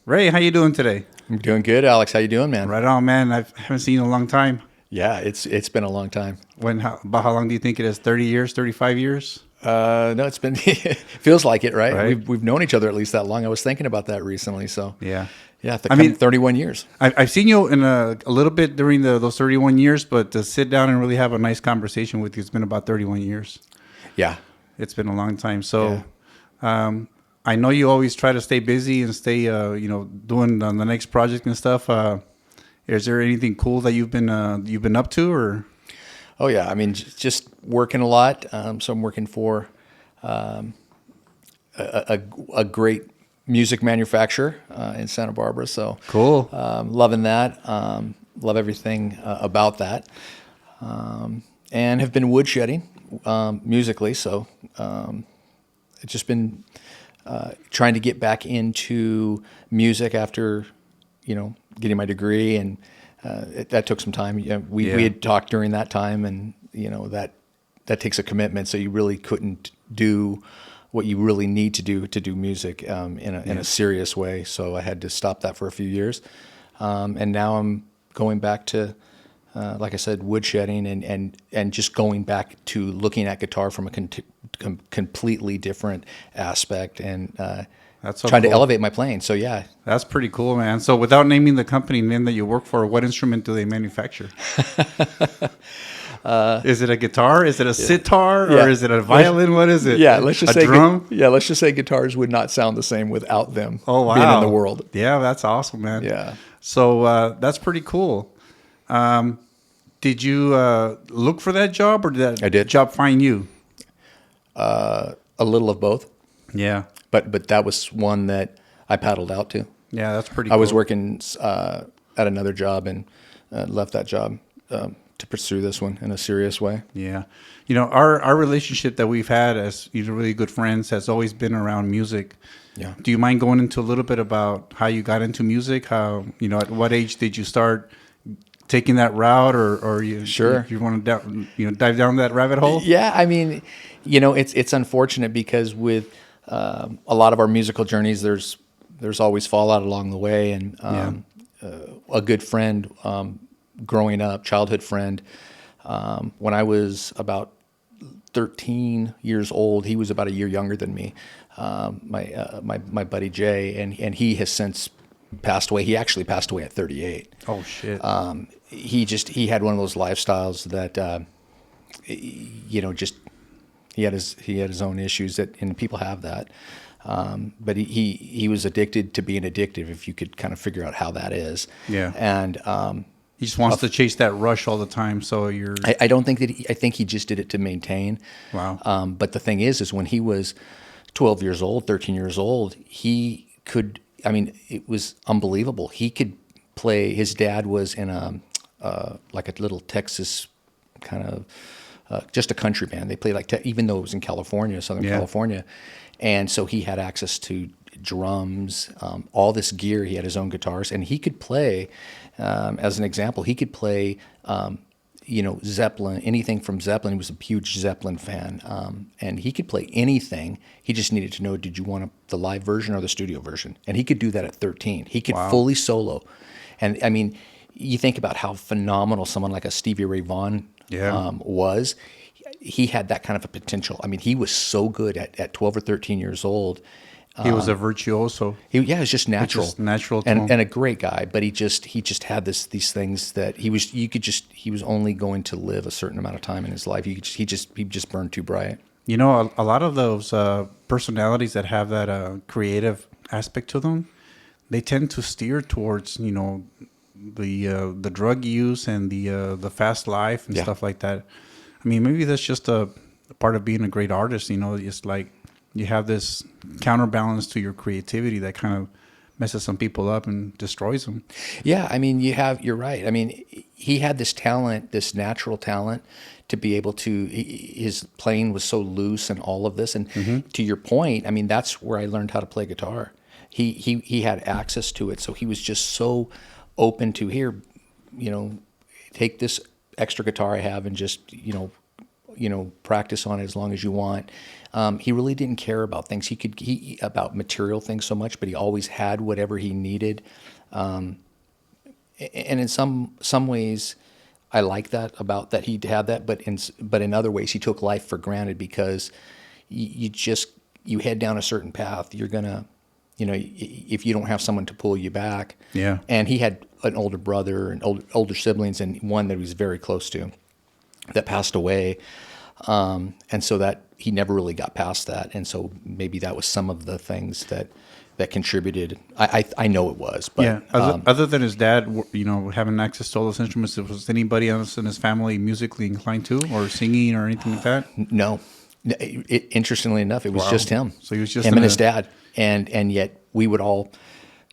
Ray, how you doing today? I'm doing good, Alex. How you doing, man? Right on, man. I haven't seen you in a long time. Yeah, it's been a long time. About how long do you think it is? 30 years, 35 years? No, it's been feels like it, right? Right? We've known each other at least that long. I was thinking about that recently. So Yeah. yeah, I mean, 31 years. I've seen you in a little bit during those 31 years, but to sit down and really have a nice conversation with you, it's been about 31 years. Yeah, It's been a long time. yeah. So I know you always try to stay busy and stay, doing the next project and stuff. Is there anything cool that you've been up to, or? Oh yeah. I mean, just working a lot. So I'm working for a great music manufacturer in Santa Barbara. So Cool. loving that. Love everything about that. And have been woodshedding musically. So it's just been trying to get back into music after, getting my degree, and that took some time. We had talked during that time, and that takes a commitment. So you really couldn't do what you really need to do music in a serious way. So I had to stop that for a few years, and now I'm going back to, like I said, woodshedding and just going back to looking at guitar from a completely different aspect, and That's so trying to cool. elevate my playing. So yeah. That's pretty cool, man. So without naming the company name that you work for, what instrument do they manufacture? Is it a guitar? Is it a sitar? Or Yeah. is it a violin? What is it? Yeah, let's just a say drum? let's just say guitars would not sound the same without them Oh, wow. being in the world. Yeah, that's awesome, man. Yeah. So that's pretty cool. Did you look for that job, or did I that did. job find you? A little of both, Yeah. but that was one that I paddled out to. Yeah, that's pretty I cool. was working at another job, and left that job to pursue this one in a serious way. Yeah. Our relationship that we've had as really good friends has always been around music. Yeah. Do you mind going into a little bit about how you got into music? How, at what age did you start taking that route, or you Sure. you want to dive down that rabbit hole? Yeah, I mean, it's unfortunate because with a lot of our musical journeys, there's always fallout along the way, and a good friend growing up, childhood friend, when I was about 13 years old, he was about a year younger than me. My buddy Jay, and he has since passed away. He actually passed away at 38. Oh shit. He had one of those lifestyles that just he had his own issues, and people have that. But he was addicted to being addictive, if you could kind of figure out how that is. Yeah. And He just wants to chase that rush all the time. So you're. I don't think that I think he just did it to maintain. Wow. But the thing is when he was 12 years old, 13 years old, he could. I mean, it was unbelievable. He could play. His dad was in like a little Texas kind of just a country band. They played even though it was in California, Southern California, and so he had access to drums, all this gear. He had his own guitars, and he could play. As an example, he could play, Zeppelin, anything from Zeppelin. He was a huge Zeppelin fan, and he could play anything. He just needed to know, did you want the live version or the studio version? And he could do that at 13. He could fully solo. And I mean, you think about how phenomenal someone like a Stevie Ray Vaughan was. He had that kind of a potential. I mean, he was so good at 12 or 13 years old. He was a virtuoso. It's just natural, natural and a great guy. But he just had these things that he was only going to live a certain amount of time in his life. He just burned too bright. A lot of those personalities that have that creative aspect to them, they tend to steer towards the drug use and the fast life and stuff like that. I mean, maybe that's just a part of being a great artist. It's like you have this counterbalance to your creativity that kind of messes some people up and destroys them. Yeah, I mean, you're right. I mean, he had this talent, this natural talent to be able to, his playing was so loose and all of this. And to your point, I mean, that's where I learned how to play guitar. He had access to it. So he was just so open to, here, take this extra guitar I have and just, practice on it as long as you want. He really didn't care about things. About material things so much, but he always had whatever he needed. And in some ways, I like that about that he had that, but in other ways, he took life for granted because you head down a certain path, you're gonna, if you don't have someone to pull you back. Yeah. And he had an older brother and older siblings, and one that he was very close to that passed away. And so that he never really got past that. And so maybe that was some of the things that contributed. I know it was, but yeah. Other than his dad, having access to all those instruments, was anybody else in his family musically inclined to, or singing, or anything like that? no. Interestingly enough, it was just him. So he was just him and his dad, and yet we would all,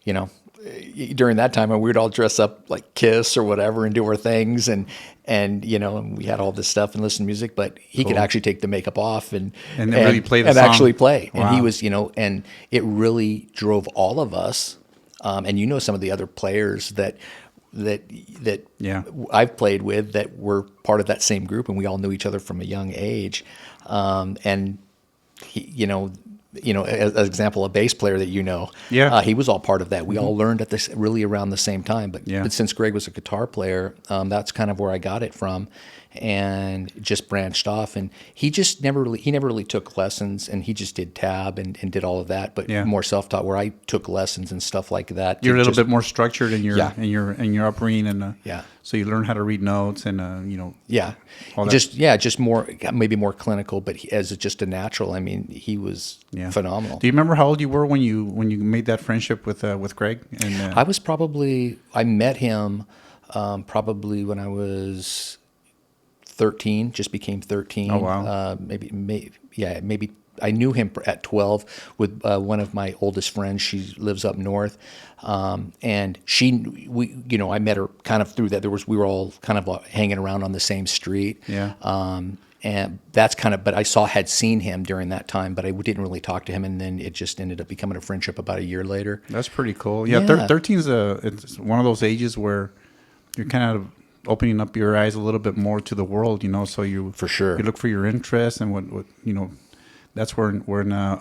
during that time, we would all dress up like Kiss or whatever and do our things, and we had all this stuff and listen to music. But he could actually take the makeup off and really play the and song. actually play. Wow. And he was, and it really drove all of us. And some of the other players that Yeah. I've played with that were part of that same group, and we all knew each other from a young age. And he, as an example, a bass player that he was all part of that. We all learned really around the same time. But since Greg was a guitar player, that's kind of where I got it from, and just branched off. And he just never really took lessons, and he just did tab and did all of that, but more self-taught. Where I took lessons and stuff like that. You're a little bit more structured in your upbringing, and so you learn how to read notes and all that. just more, maybe more clinical, but as just a natural. I mean, he was phenomenal. Do you remember how old you were when you made that friendship with Greg? And I met him probably when I was 13, just became 13. Oh, wow. Maybe I knew him at 12 with one of my oldest friends. She lives up north. And I met her kind of through that. We were all kind of hanging around on the same street. Yeah. And that's but I had seen him during that time, but I didn't really talk to him. And then it just ended up becoming a friendship about a year later. That's pretty cool. Yeah. 13's it's one of those ages where you're kind of opening up your eyes a little bit more to the world, so For sure. You look for your interests, and what that's where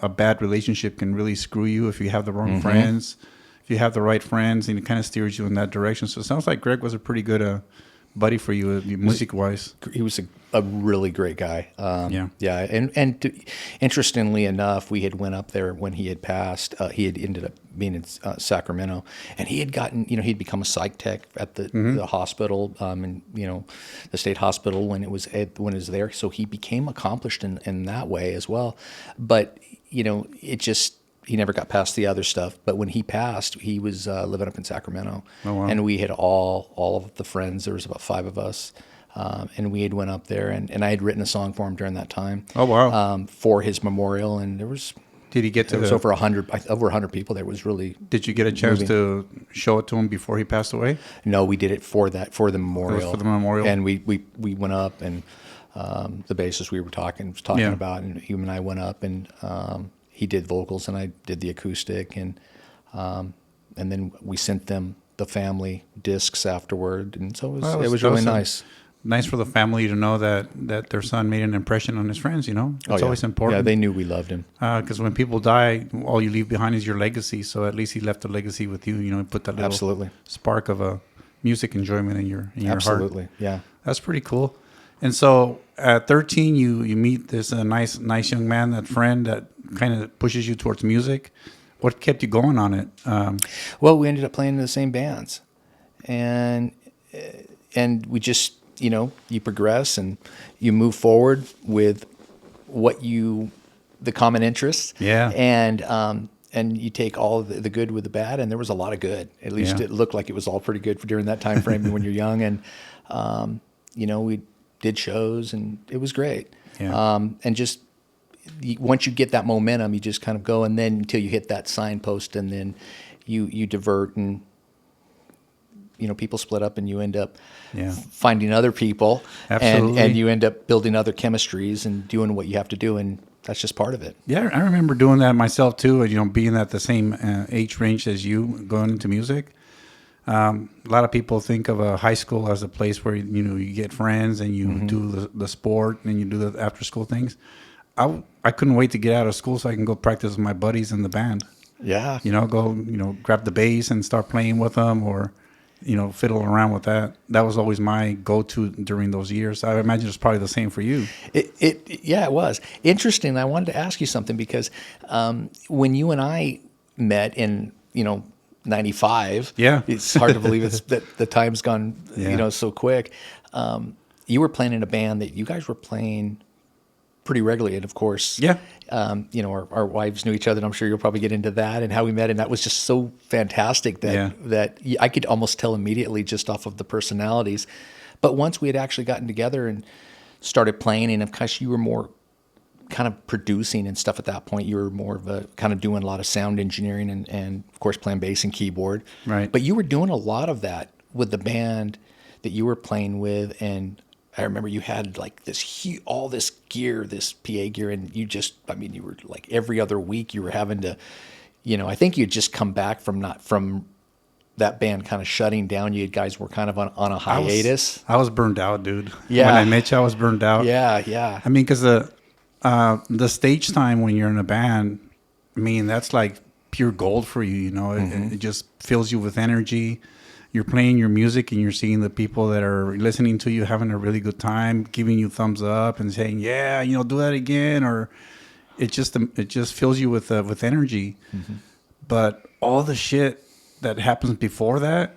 a bad relationship can really screw you if you have the wrong friends. If you have the right friends, and it kind of steers you in that direction. So it sounds like Greg was a pretty good buddy for you, music-wise. He was a really great guy. And interestingly enough, we had went up there when he had passed. He had ended up being in Sacramento, and he had gotten, he'd become a psych tech at the hospital, and the state hospital when it was there. So he became accomplished in that way as well. But it just. He never got past the other stuff, but when he passed, he was living up in Sacramento. Oh, wow. And we had all of the friends. There was about 5 of us, and we had went up there, and I had written a song for him during that time. Oh, wow! For his memorial, and there was. Did he get to? There was over 100 people. There was really. Did you get a chance to show it to him before he passed away? No, we did it for the memorial. It was for the memorial, and we went up, and the bassist we were talking about, and he and I went up, and. He did vocals and I did the acoustic, and then we sent them the family discs afterward, and so it was really nice. Nice for the family to know that their son made an impression on his friends. It's always important. Yeah, they knew we loved him. Because when people die, all you leave behind is your legacy. So at least he left a legacy with you. Put that little spark of a music enjoyment in your heart. Absolutely, yeah. That's pretty cool. And so at 13, you meet this nice young man, that friend that kind of pushes you towards music. What kept you going on it? Well, we ended up playing in the same bands, and we just you progress and you move forward with the common interests. Yeah. And you take all the good with the bad, and there was a lot of good. At least it looked like it was all pretty good during that time frame when you're young, and we did shows, and it was great. Yeah. And just once you get that momentum, you just kind of go, and then until you hit that signpost, and then you divert, and people split up, and you end up finding other people. Absolutely. and you end up building other chemistries and doing what you have to do, and that's just part of it. Yeah, I remember doing that myself too. Being at the same age range as you, going into music. A lot of people think of a high school as a place where you get friends and you do the sport and you do the after school things. I couldn't wait to get out of school so I can go practice with my buddies in the band. Yeah. Go grab the bass and start playing with them, or fiddle around with that. That was always my go-to during those years. I imagine it's probably the same for you. Yeah, it was interesting. I wanted to ask you something because when you and I met in 95. Yeah. It's hard to believe that the time's gone so quick. You were playing in a band that you guys were playing pretty regularly, and of course, Yeah. Our wives knew each other, and I'm sure you'll probably get into that and how we met, and that was just so fantastic that I could almost tell immediately just off of the personalities. But once we had actually gotten together and started playing, and of course you were more kind of producing and stuff at that point, you were more of a kind of doing a lot of sound engineering and of course playing bass and keyboard. Right. But you were doing a lot of that with the band that you were playing with, and I remember you had like all this gear, this PA gear, and you were like every other week you were having to, I think you'd just come back from that band kind of shutting down. You guys were kind of on a hiatus. I was burned out, dude. Yeah. When I met you, I was burned out. Yeah. I mean, because the stage time when you're in a band, that's like pure gold for you. It just fills you with energy. You're playing your music and you're seeing the people that are listening to you having a really good time, giving you thumbs up and saying, "Yeah, do that again," or it just fills you with energy. Mm-hmm. But all the shit that happens before that,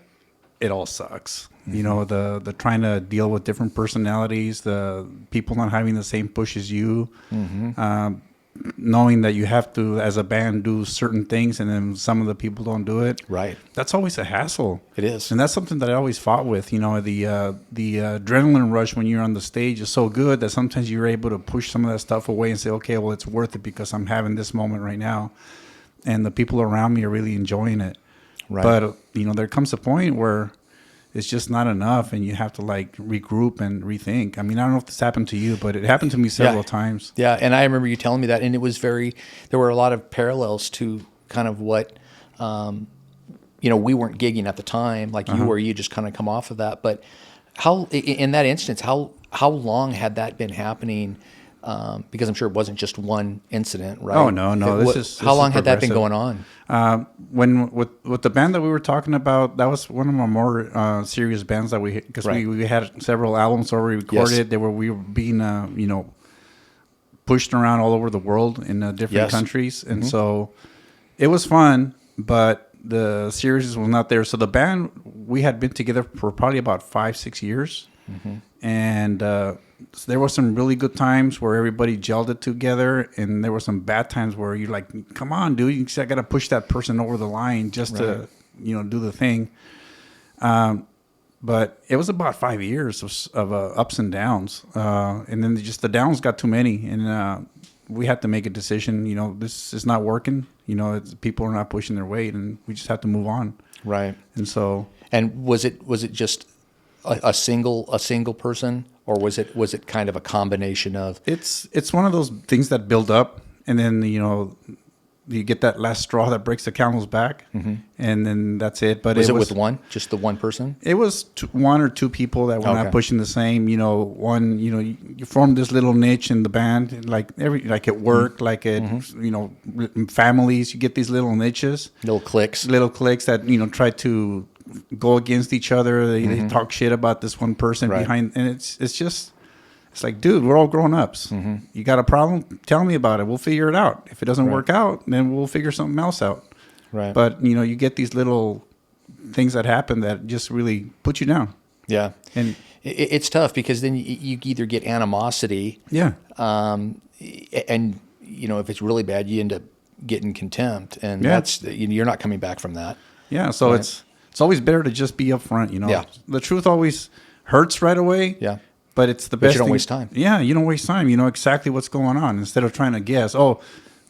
it all sucks. Mm-hmm. The trying to deal with different personalities, the people not having the same push as you. Mm-hmm. Knowing that you have to, as a band, do certain things, and then some of the people don't do it. Right. That's always a hassle. It is, and that's something that I always fought with. The adrenaline rush when you're on the stage is so good that sometimes you're able to push some of that stuff away and say, okay, well, it's worth it because I'm having this moment right now, and the people around me are really enjoying it. Right. But there comes a point where it's just not enough, and you have to like regroup and rethink. I don't know if this happened to you, but it happened to me several times. Yeah, and I remember you telling me that, and it was there were a lot of parallels to kind of what, we weren't gigging at the time, like you were. You just kind of come off of that. But how, in that instance, how long had that been happening? Because I'm sure it wasn't just one incident, right? Oh no, How long had that been going on? When with the band that we were talking about, that was one of our more serious bands that because we had several albums already recorded. Yes. We were being pushed around all over the world in different countries, and so it was fun, but the seriousness was not there. So the band, we had been together for probably about 5-6 years, and so there were some really good times where everybody gelled it together, and there were some bad times where you're like, come on, dude, you got to push that person over the line just to do the thing. But it was about 5 years of ups and downs, and then just the downs got too many, and we had to make a decision. This is not working. People are not pushing their weight, and we just have to move on. Right. And so, and was it just a single person, or was it kind of a combination of? It's one of those things that build up, and then you get that last straw that breaks the camel's back, and then that's it. But was it with just the one person? It was one or two people that were not pushing the same. You form this little niche in the band, like at work, like at families. You get these little niches, little cliques that try to go against each other. They talk shit about this one person behind, and it's like, dude, we're all grown ups. You got a problem? Tell me about it. We'll figure it out. If it doesn't work out, then we'll figure something else out. Right. But you get these little things that happen that just really put you down. Yeah. And it's tough because then you either get animosity. Yeah. And if it's really bad, you end up getting contempt, and that's you're not coming back from that. Yeah. So it's always better to just be upfront. Yeah. The truth always hurts right away. Yeah. But it's the best. But you don't waste time. Yeah, you don't waste time. You know exactly what's going on instead of trying to guess. Oh,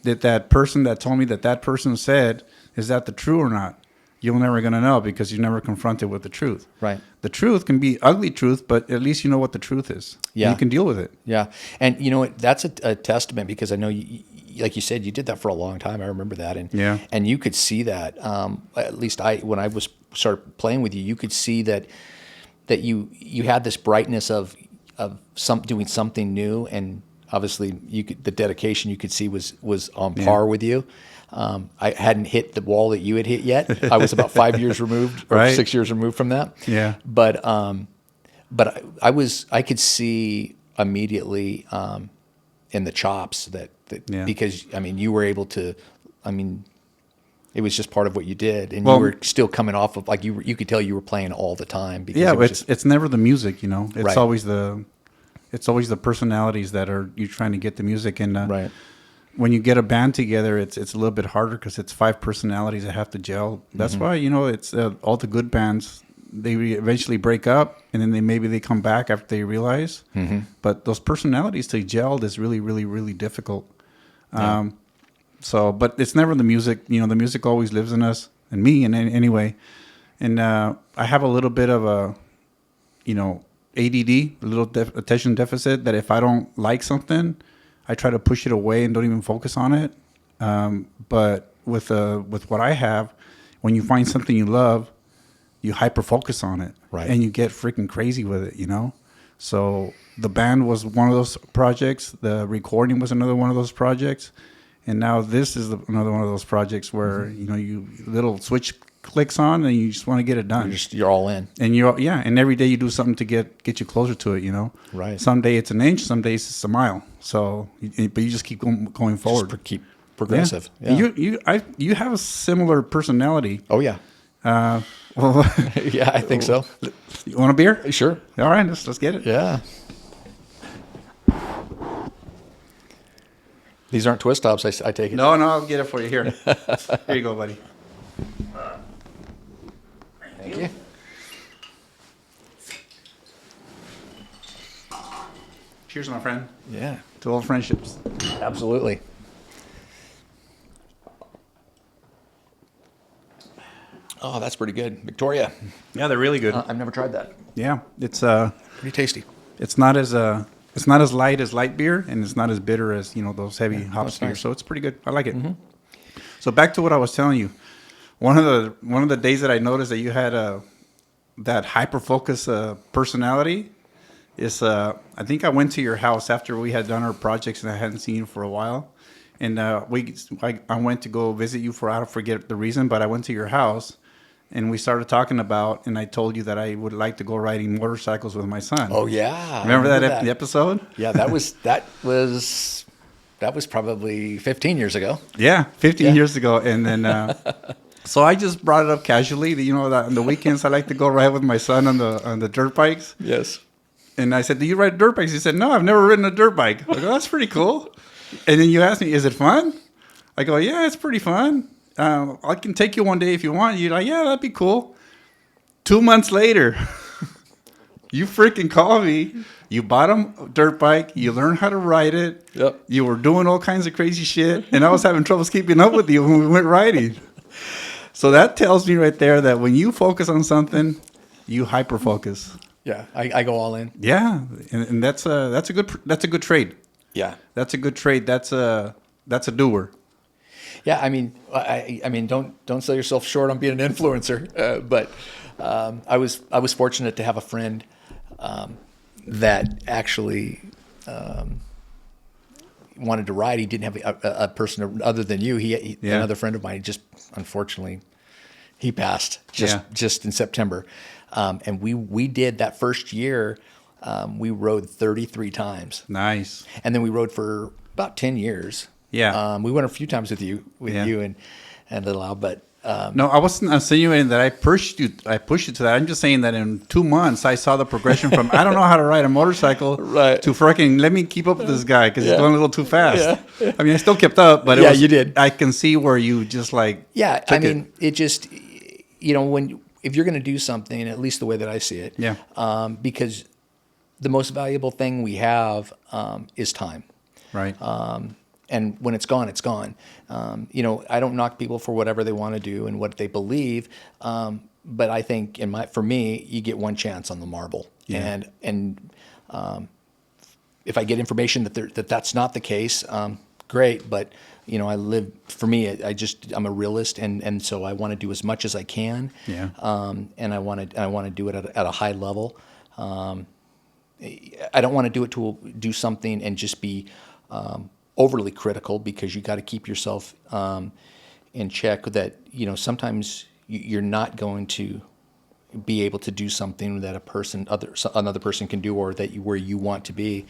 that person that told me that person said, is that the truth or not? You're never going to know because you're never confronted with the truth. Right. The truth can be ugly truth, but at least you know what the truth is. Yeah. You can deal with it. Yeah. And that's a testament, because I know like you said, you did that for a long time. I remember that, and Yeah. and you could see that. At least when I was started playing with you, you could see that you had this brightness of doing something new, and obviously the dedication you could see was on par with you. I hadn't hit the wall that you had hit yet. I was about 5 years removed, or Right. 6 years removed from that. Yeah. But I could see immediately in the chops that Yeah. because I mean you were able to, I mean, it was just part of what you did, and Well, you were still coming off of, like, you could tell you were playing all the time because Yeah, it but was it's never the music, you know. It's Right. always the personalities that are you trying to get the music, and right. when you get a band together, it's a little bit harder because it's 5 personalities that have to gel. That's why, you know, it's all the good bands, they eventually break up, and then maybe they come back after they realize. But those personalities to gel is really, really, really difficult. Yeah. So, but it's never the music. You know, the music always lives in us and me, and anyway. And I have a little bit of a, you know, ADD, a little attention deficit. That if I don't like something, I try to push it away and don't even focus on it. But with what I have, when you find something you love, you hyper focus on it, Right. and you get freaking crazy with it, you know. So the band was one of those projects. The recording was another one of those projects, and now this is another one of those projects where you know you little switch clicks on and you just want to get it done. You're all in. And and every day you do something to get you closer to it, you know. Right. Some day it's an inch, some days it's a mile. So, but you just keep going forward. Just keep progressive. Yeah. Yeah. You have a similar personality. Oh yeah. Well, Yeah, I think so. you want a beer? Sure. All right, let's get it. Yeah. These aren't twist tops, I take it. No, I'll get it for you. Here. Here you go, buddy. Thank you. Cheers, my friend. Yeah. To old friendships. Absolutely. Oh, that's pretty good. Victoria. Yeah, they're really good. I've never tried that. Yeah, it's Pretty tasty. it's not as light as light beer, and it's not as bitter as, you know, those heavy hops that's beer. nice. So it's pretty good. I like it. So back to what I was telling you. One of the days that I noticed that you had that hyper focus personality is I think I went to your house after we had done our projects and I hadn't seen you for a while, and I went to go visit you for, I don't forget the reason, but I went to your house. And we started talking about, and I told you that I would like to go riding motorcycles with my son. Oh yeah. Remember that episode? Yeah, that was probably 15 years ago. Yeah, 15 years ago. And then, so I just brought it up casually. You know, that on the weekends I like to go ride with my son on the dirt bikes. Yes. And I said, "Do you ride dirt bikes?" He said, "No, I've never ridden a dirt bike." I go, "That's pretty cool." And then you asked me, "Is it fun?" I go, "Yeah, it's pretty fun. I can take you one day if you want." You're like, "Yeah, that'd be cool." 2 months later, you freaking call me. You bought a dirt bike. You learned how to ride it. Yep. You were doing all kinds of crazy shit. And I was having troubles keeping up with you when we went riding. So that tells me right there that when you focus on something, you hyper focus. Yeah, I go all in. Yeah. And that's a good trade. Yeah. That's a good trade. That's a doer. Yeah, I mean, don't sell yourself short on being an influencer. But I was fortunate to have a friend that actually wanted to ride. He didn't have a person other than you. He Yeah. Another friend of mine. Just unfortunately, he passed Yeah. just in September. And we did that first year. We rode 33 times, Nice. and then we rode for about 10 years. Yeah. We went a few times with you Yeah. and Little Al, but No, I wasn't insinuating that I pushed you to that. I'm just saying that in 2 months I saw the progression from I don't know how to ride a motorcycle Right. to freaking let me keep up with this guy because he's Yeah. going a little too fast. Yeah. I mean, I still kept up, but Yeah, you did. I can see where you just like yeah, took I mean, it just, if you're going to do something, at least the way that I see it, Yeah. Because the most valuable thing we have is time. right. And when it's gone, it's gone. I don't knock people for whatever they want to do and what they believe. But I think for me, you get one chance on the marble. Yeah. And if I get information that that's not the case, great, but I live, for me, I'm a realist, and so I want to do as much as I can. Yeah. And I want to do it at a high level. I don't want to do something and just be overly critical, because you got to keep yourself in check. That sometimes you're not going to be able to do something that another person can do, or where you want to be,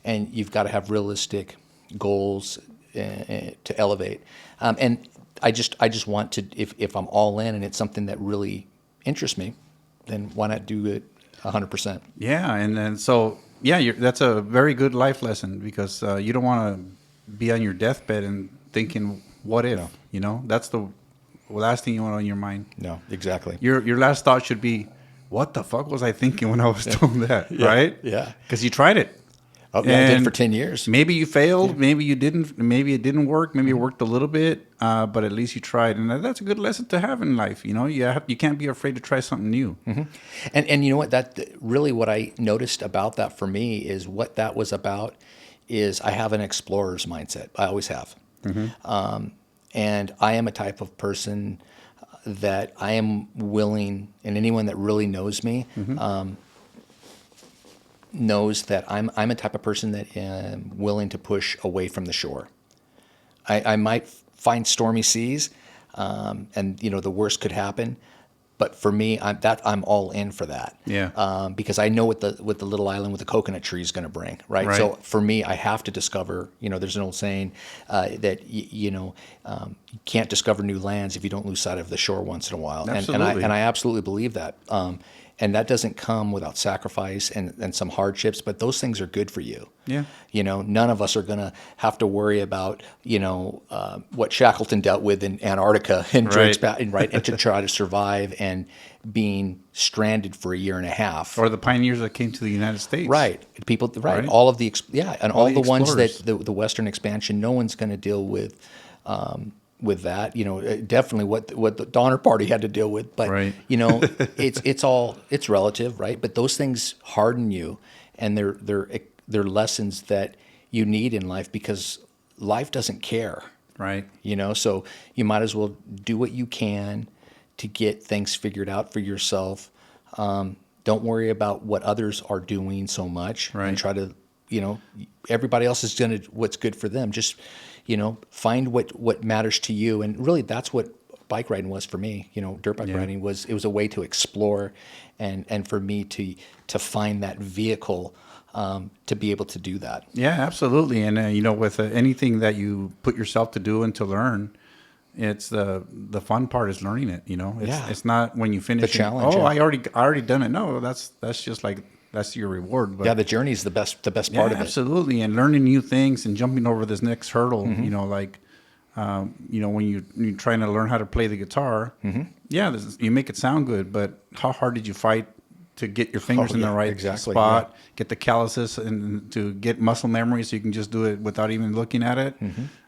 and you've got to have realistic goals to elevate. And I just want to, if I'm all in and it's something that really interests me, then why not do it 100%? Yeah, and then so that's a very good life lesson, because you don't want to be on your deathbed and thinking, "What if?" No. That's the last thing you want on your mind. No, exactly. Your last thought should be, "What the fuck was I thinking when I was doing that?" Right? Yeah. Because you tried it. Oh, yeah, I did And for 10 years. Maybe you failed. Maybe you didn't. Maybe it didn't work. Maybe it worked a little bit, but at least you tried, and that's a good lesson to have in life. You can't be afraid to try something new. And you know what? That really, what I noticed about that for me is what that was about is I have an explorer's mindset. I always have. And I am a type of person that I am willing, and anyone that really knows me knows that I'm a type of person that am willing to push away from the shore. I might find stormy seas, and the worst could happen. But for me, I'm all in for that. Yeah. Because I know what the little island with the coconut tree is going to bring, right? Right. So for me, I have to discover. There's an old saying that you can't discover new lands if you don't lose sight of the shore once in a while. Absolutely. And I absolutely believe that. And that doesn't come without sacrifice and some hardships, but those things are good for you. Yeah. None of us are going to have to worry about, what Shackleton dealt with in Antarctica and Right. and to try to survive and being stranded for a year and a half. Or the pioneers that came to the United States. Right. People, right. Right. All of the, and all the the ones explorers. that the Western expansion, no one's going to deal with that, definitely what the Donner Party had to deal with, but Right. it's relative, right? But those things harden you, and they're lessons that you need in life, because life doesn't care, Right. so you might as well do what you can to get things figured out for yourself. Don't worry about what others are doing so much, Right. and try to, everybody else is doing what's good for them. Just, find what matters to you. And really, that's what bike riding was for me. Dirt bike riding was a way to explore, and for me to find that vehicle to be able to do that. Yeah, absolutely. And with anything that you put yourself to do and to learn, it's the fun part is learning it. It's not when you finish The challenge, it, yeah. I already done it. No, that's just like, that's your reward. But Yeah, the journey is the best part of it. absolutely. And learning new things and jumping over this next hurdle. Mm-hmm. When you're trying to learn how to play the guitar, Mm-hmm. you make it sound good, but how hard did you fight to get your fingers in the right exactly, spot, get the calluses, and to get muscle memory so you can just do it without even looking at it?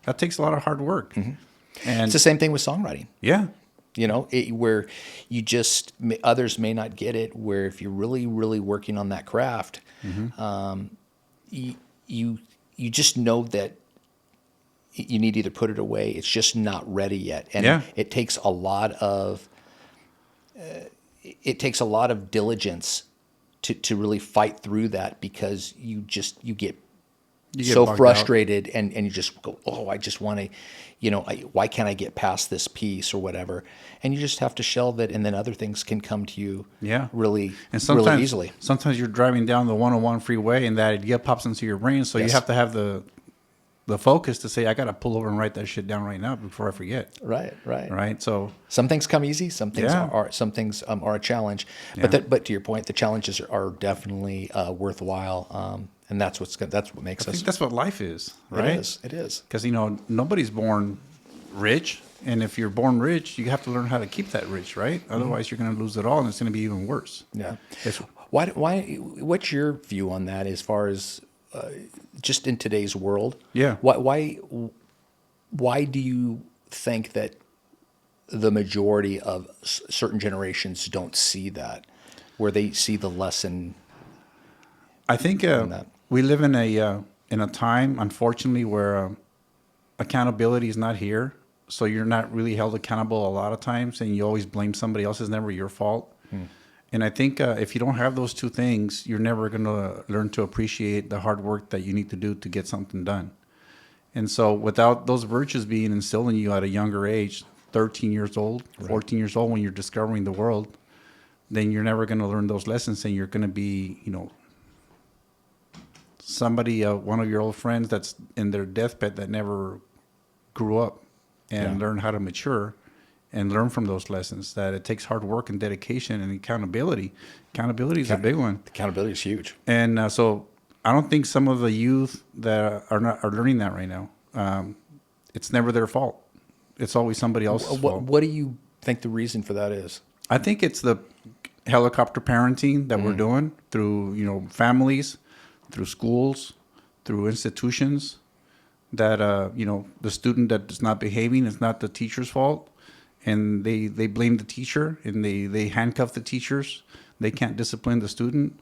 That takes a lot of hard work. And It's the same thing with songwriting. yeah, Where you just, others may not get it, where if you're really, really working on that craft, you just know that you need to either put it away. It's just not ready yet. And it takes a lot of, diligence to really fight through that, because you get so bogged out. frustrated, and you just go, oh, I just want to, why can't I get past this piece or whatever? And you just have to shelve it, and then other things can come to you really, and sometimes, really easily. Sometimes you're driving down the 101 freeway and that idea pops into your brain, so you have to have the focus to say, I got to pull over and write that shit down right now before I forget. Right. So Some things come easy. Some things Yeah. are a challenge. Yeah. But to your point, the challenges are definitely worthwhile. And that's what makes I us. think that's what life is, right? It is. Because nobody's born rich, and if you're born rich, you have to learn how to keep that rich, right? Otherwise, you're going to lose it all, and it's going to be even worse. Yeah. It's- Why? What's your view on that, as far as just in today's world? Yeah. Why do you think that the majority of certain generations don't see that, where they see the lesson? I think that. we live in a time, unfortunately, where accountability is not here, so you're not really held accountable a lot of times, and you always blame somebody else. It's never your fault. And I think if you don't have those two things, you're never going to learn to appreciate the hard work that you need to do to get something done. And so without those virtues being instilled in you at a younger age, 13 years old, 14 years old, when you're discovering the world, then you're never going to learn those lessons, and you're going to be, somebody, one of your old friends that's in their deathbed that never grew up and learned how to mature and learn from those lessons, that it takes hard work and dedication and accountability. Accountability is a big one. Accountability is huge. And so I don't think some of the youth that are learning that right now. It's never their fault. It's always somebody else's fault. What do you think the reason for that is? I think it's the helicopter parenting that we're doing through, families, through schools, through institutions, that, the student that is not behaving is not the teacher's fault. And they blame the teacher, and they handcuff the teachers. They can't discipline the student.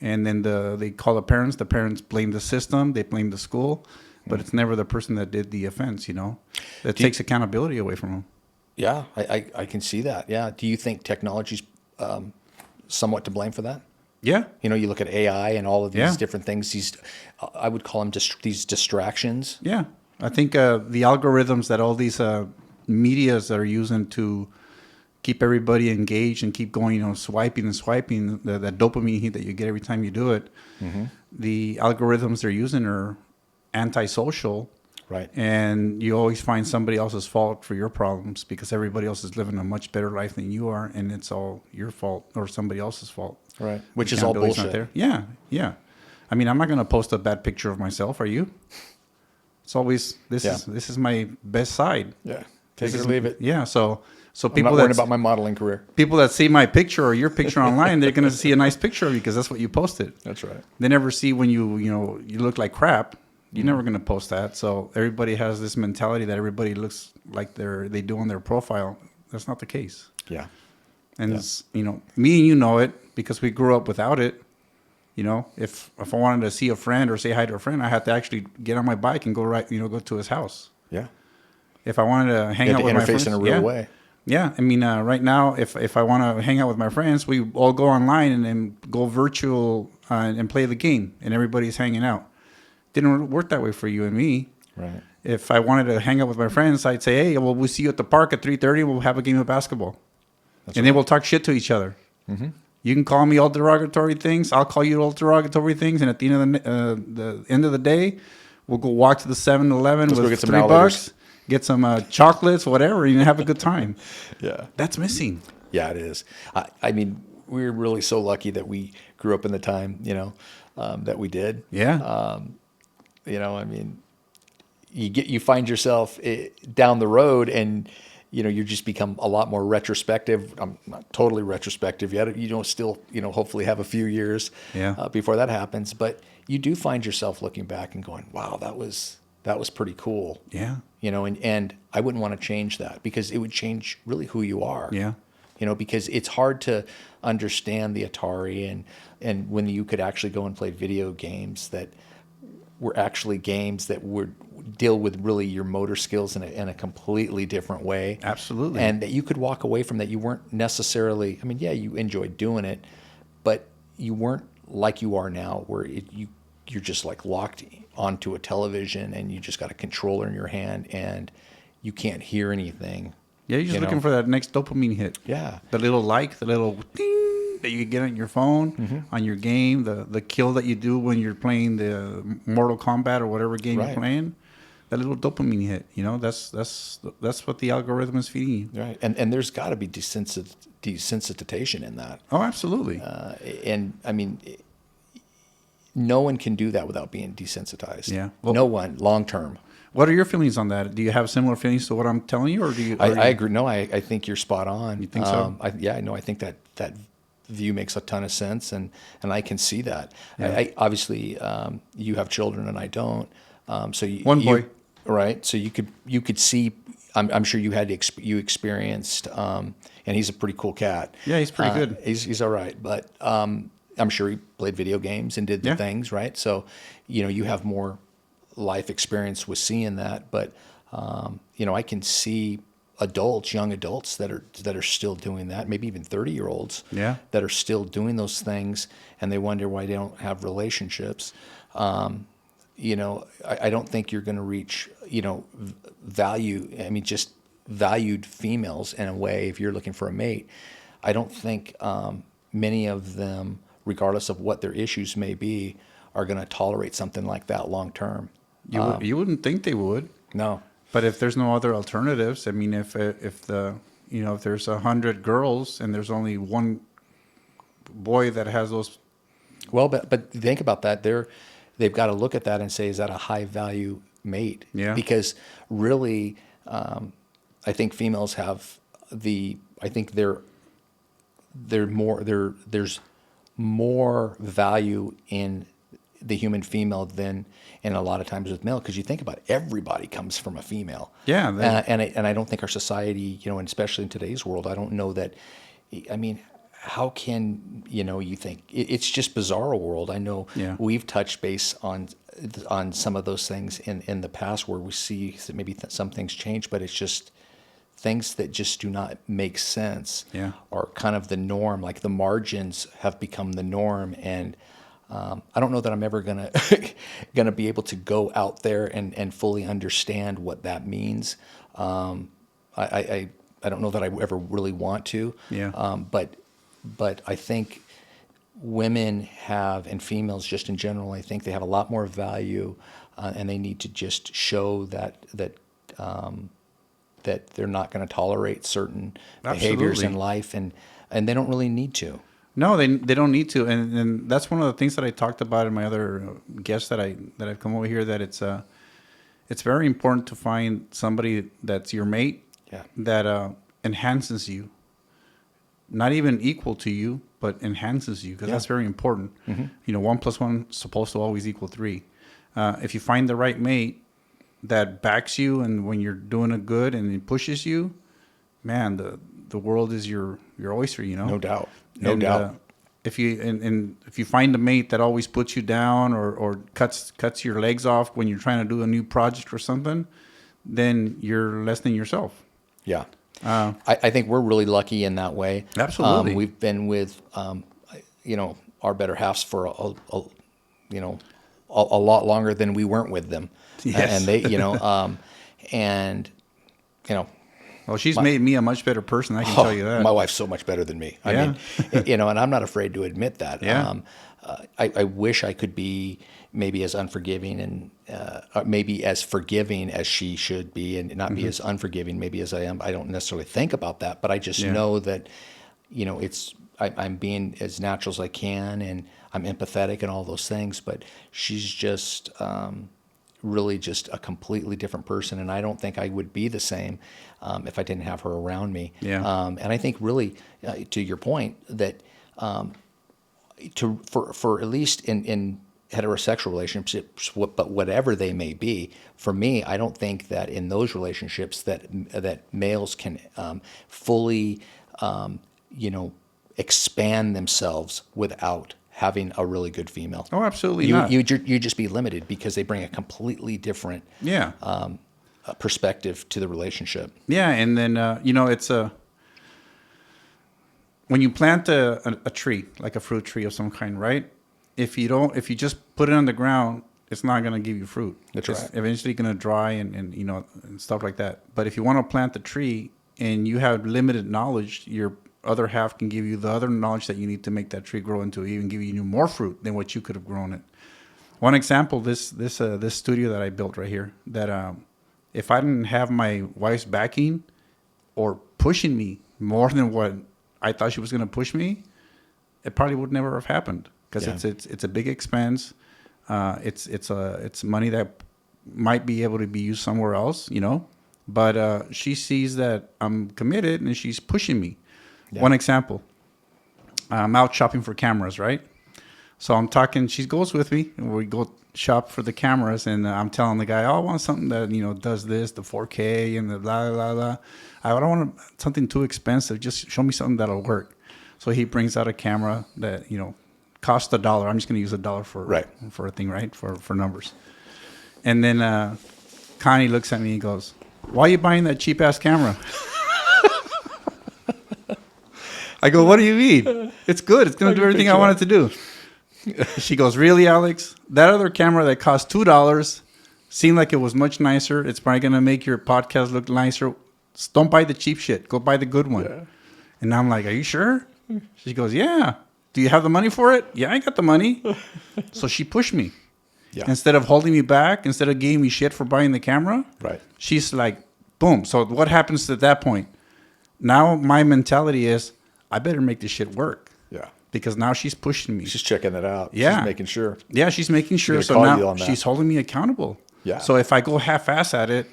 And then they call the parents. The parents blame the system. They blame the school. But it's never the person that did the offense, That takes accountability away from them. Yeah, I can see that. Yeah. Do you think technology's somewhat to blame for that? Yeah. You look at AI and all of these different things. I would call them these distractions. Yeah. I think the algorithms that all these medias that are using to keep everybody engaged and keep going, swiping and swiping, that dopamine hit that you get every time you do it. The algorithms they're using are antisocial. Right. And you always find somebody else's fault for your problems, because everybody else is living a much better life than you are, and it's all your fault or somebody else's fault. Right. Which is all bullshit. There. Yeah. Yeah. I mean, I'm not going to post a bad picture of myself. Are you? It's always, this is my best side. Yeah. Take it or leave it. Yeah. So I'm people not worried about my modeling career. People that see my picture or your picture online, they're going to see a nice picture of you because that's what you posted. That's right. They never see when you look like crap. You're never going to post that. So everybody has this mentality that everybody looks like they do on their profile. That's not the case. Yeah. And it's, me and you know it because we grew up without it. If I wanted to see a friend or say hi to a friend, I had to actually get on my bike and go go to his house. Yeah. If I wanted to hang out with my friends, interface in a real way. Yeah, I mean, right now, if I want to hang out with my friends, we all go online and then go virtual and play the game, and everybody's hanging out. Didn't work that way for you and me. Right. If I wanted to hang out with my friends, I'd say, hey, well, we'll see you at the park at 3:30, and we'll have a game of basketball. Then we'll talk shit to each other. Mm-hmm. You can call me all derogatory things. I'll call you all derogatory things. And at the end of the day, we'll go walk to the 7-Eleven with get some $3, get some chocolates, whatever, and have a good time. Yeah. That's missing. Yeah, it is. I mean, we're really so lucky that we grew up in the time, that we did. Yeah. I mean, you find yourself down the road, and you just become a lot more retrospective. I'm not totally retrospective yet. You don't still, hopefully have a few years before that happens. But you do find yourself looking back and going, "Wow, that was pretty cool." Yeah. And I wouldn't want to change that, because it would change really who you are. Yeah. Because it's hard to understand the Atari and when you could actually go and play video games that were actually games that would deal with really your motor skills in a completely different way. Absolutely. And that you could walk away from that. You weren't necessarily, you enjoyed doing it, but you weren't like you are now, where you're just like locked onto a television and you just got a controller in your hand and you can't hear anything. Yeah, you're just looking for that next dopamine hit. Yeah. The little the little ding that you get on your phone, on your game, the kill that you do when you're playing the Mortal Kombat or whatever game you're playing. That little dopamine hit, that's what the algorithm is feeding you. Right. And there's got to be desensitization in that. Oh, absolutely. And I mean, no one can do that without being desensitized. Yeah. Well, no one, long term. What are your feelings on that? Do you have similar feelings to what I'm telling you, or do you? I agree. No, I think you're spot on. You think so? I think that view makes a ton of sense, and I can see that. Yeah. I obviously, you have children and I don't. So one boy, right? So you could see. I'm sure you had you experienced, and he's a pretty cool cat. Yeah, he's pretty good. He's all right, but I'm sure he played video games and did the things, right? So, you have more life experience with seeing that, but I can see young adults that are still doing that, maybe even 30-year-olds Yeah. that are still doing those things, and they wonder why they don't have relationships. I don't think you're going to reach, value. I mean, just valued females in a way. If you're looking for a mate, I don't think many of them, regardless of what their issues may be, are going to tolerate something like that long term. You wouldn't think they would. No. But if there's no other alternatives, I mean, if there's 100 girls and there's only one boy that has those, Well, but think about that. They've got to look at that and say, is that a high value mate? Yeah. Because really, I think females have I think there's more value in the human female than in a lot of times with male, because you think about it, everybody comes from a female. Yeah, and I don't think our society, and especially in today's world, I don't know that. I mean, how can you think it's just bizarre world? I know we've touched base on some of those things in the past where we see that maybe some things change, but it's just things that just do not make sense. Yeah. Are kind of the norm. Like the margins have become the norm, and I don't know that I'm ever gonna be able to go out there and fully understand what that means. I don't know that I ever really want to. Yeah. But I think women have, and females just in general, I think they have a lot more value, and they need to just show that they're not going to tolerate certain behaviors in life, and they don't really need to. No, they don't need to, and that's one of the things that I talked about in my other guests that I've come over here. That it's very important to find somebody that's your mate, that enhances you, not even equal to you, but enhances you, because that's very important. Mm-hmm. 1 + 1 is supposed to always equal 3. If you find the right mate that backs you, and when you're doing it good and it pushes you, man, the world is your oyster. No doubt. No doubt. If you find a mate that always puts you down or cuts your legs off when you're trying to do a new project or something, then you're less than yourself. Yeah. I think we're really lucky in that way. Absolutely. We've been with, our better halves for a lot longer than we weren't with them. Yes. And they, Well, she's made me a much better person. I can tell you that. My wife's so much better than me. I mean, and I'm not afraid to admit that. Yeah. I wish I could be maybe as unforgiving and maybe as forgiving as she should be, and not be as unforgiving maybe as I am. I don't necessarily think about that, but I just know that, I'm being as natural as I can, and I'm empathetic and all those things. But she's just really just a completely different person, and I don't think I would be the same if I didn't have her around me. Yeah. And I think really, to your point, that for at least in heterosexual relationships, but whatever they may be, for me, I don't think that in those relationships that males can fully, expand themselves without having a really good female. Oh, absolutely not. You just be limited because they bring a completely different perspective to the relationship. Yeah, and then it's when you plant a tree, like a fruit tree of some kind, right? If you just put it on the ground, it's not going to give you fruit. That's it's right. eventually going to dry and stuff like that. But if you want to plant the tree and you have limited knowledge, your other half can give you the other knowledge that you need to make that tree grow into, even give you more fruit than what you could have grown it. One example, this studio that I built right here, that if I didn't have my wife's backing or pushing me more than what I thought she was going to push me, it probably would never have happened, because it's a big expense. It's money that might be able to be used somewhere else, but she sees that I'm committed and she's pushing me. Yeah. One example, I'm out shopping for cameras, right? So I'm talking, she goes with me, and we go shop for the cameras, and I'm telling the guy, I want something that, does this, the 4K and the blah, blah, blah. I don't want something too expensive. Just show me something that'll work. So he brings out a camera that, costs $1. I'm just going to use $1 for a thing, right? For numbers. And then Connie looks at me and goes, why are you buying that cheap ass camera? I go, what do you mean? It's good. It's going to do everything I want it to do. She goes, really, Alex? That other camera that cost $2 seemed like it was much nicer. It's probably going to make your podcast look nicer. Don't buy the cheap shit. Go buy the good one. Yeah. And I'm like, are you sure? She goes, yeah. Do you have the money for it? Yeah, I got the money. So she pushed me. Yeah. Instead of holding me back, instead of giving me shit for buying the camera, right? She's like, boom. So what happens at that point? Now my mentality is, I better make this shit work. Yeah. Because now she's pushing me. She's checking it out. Yeah. She's making sure. Yeah, she's making sure. So now she's holding me accountable. Yeah. So if I go half-ass at it,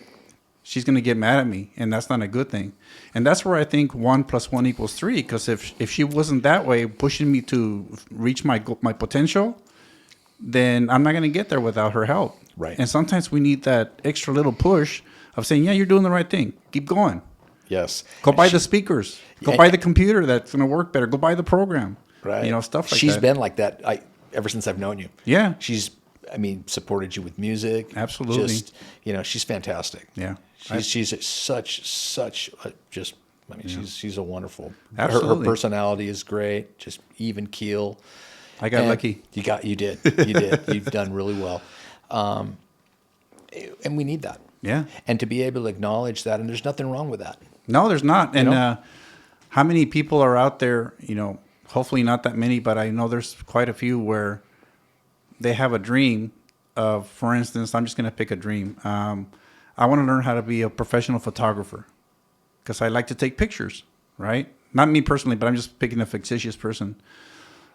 she's going to get mad at me, and that's not a good thing. And that's where I think 1 + 1 = 3. Because if she wasn't that way, pushing me to reach my potential, then I'm not going to get there without her help. Right. And sometimes we need that extra little push of saying, yeah, you're doing the right thing. Keep going. Yes. Go buy the speakers. Go buy the computer that's going to work better. Go buy the program. Right. You know, stuff like She's that. been like that ever since I've known you. Yeah. She's, supported you with music. Absolutely. Just, she's fantastic. Yeah. She's she's a wonderful. Absolutely. Her personality is great. Just even keel. I got lucky. You did. You've done really well. And we need that. Yeah. And to be able to acknowledge that, and there's nothing wrong with that. No, there's not. And how many people are out there, hopefully not that many, but I know there's quite a few where they have a dream of, for instance, I'm just going to pick a dream. I want to learn how to be a professional photographer because I like to take pictures, right? Not me personally, but I'm just picking a fictitious person.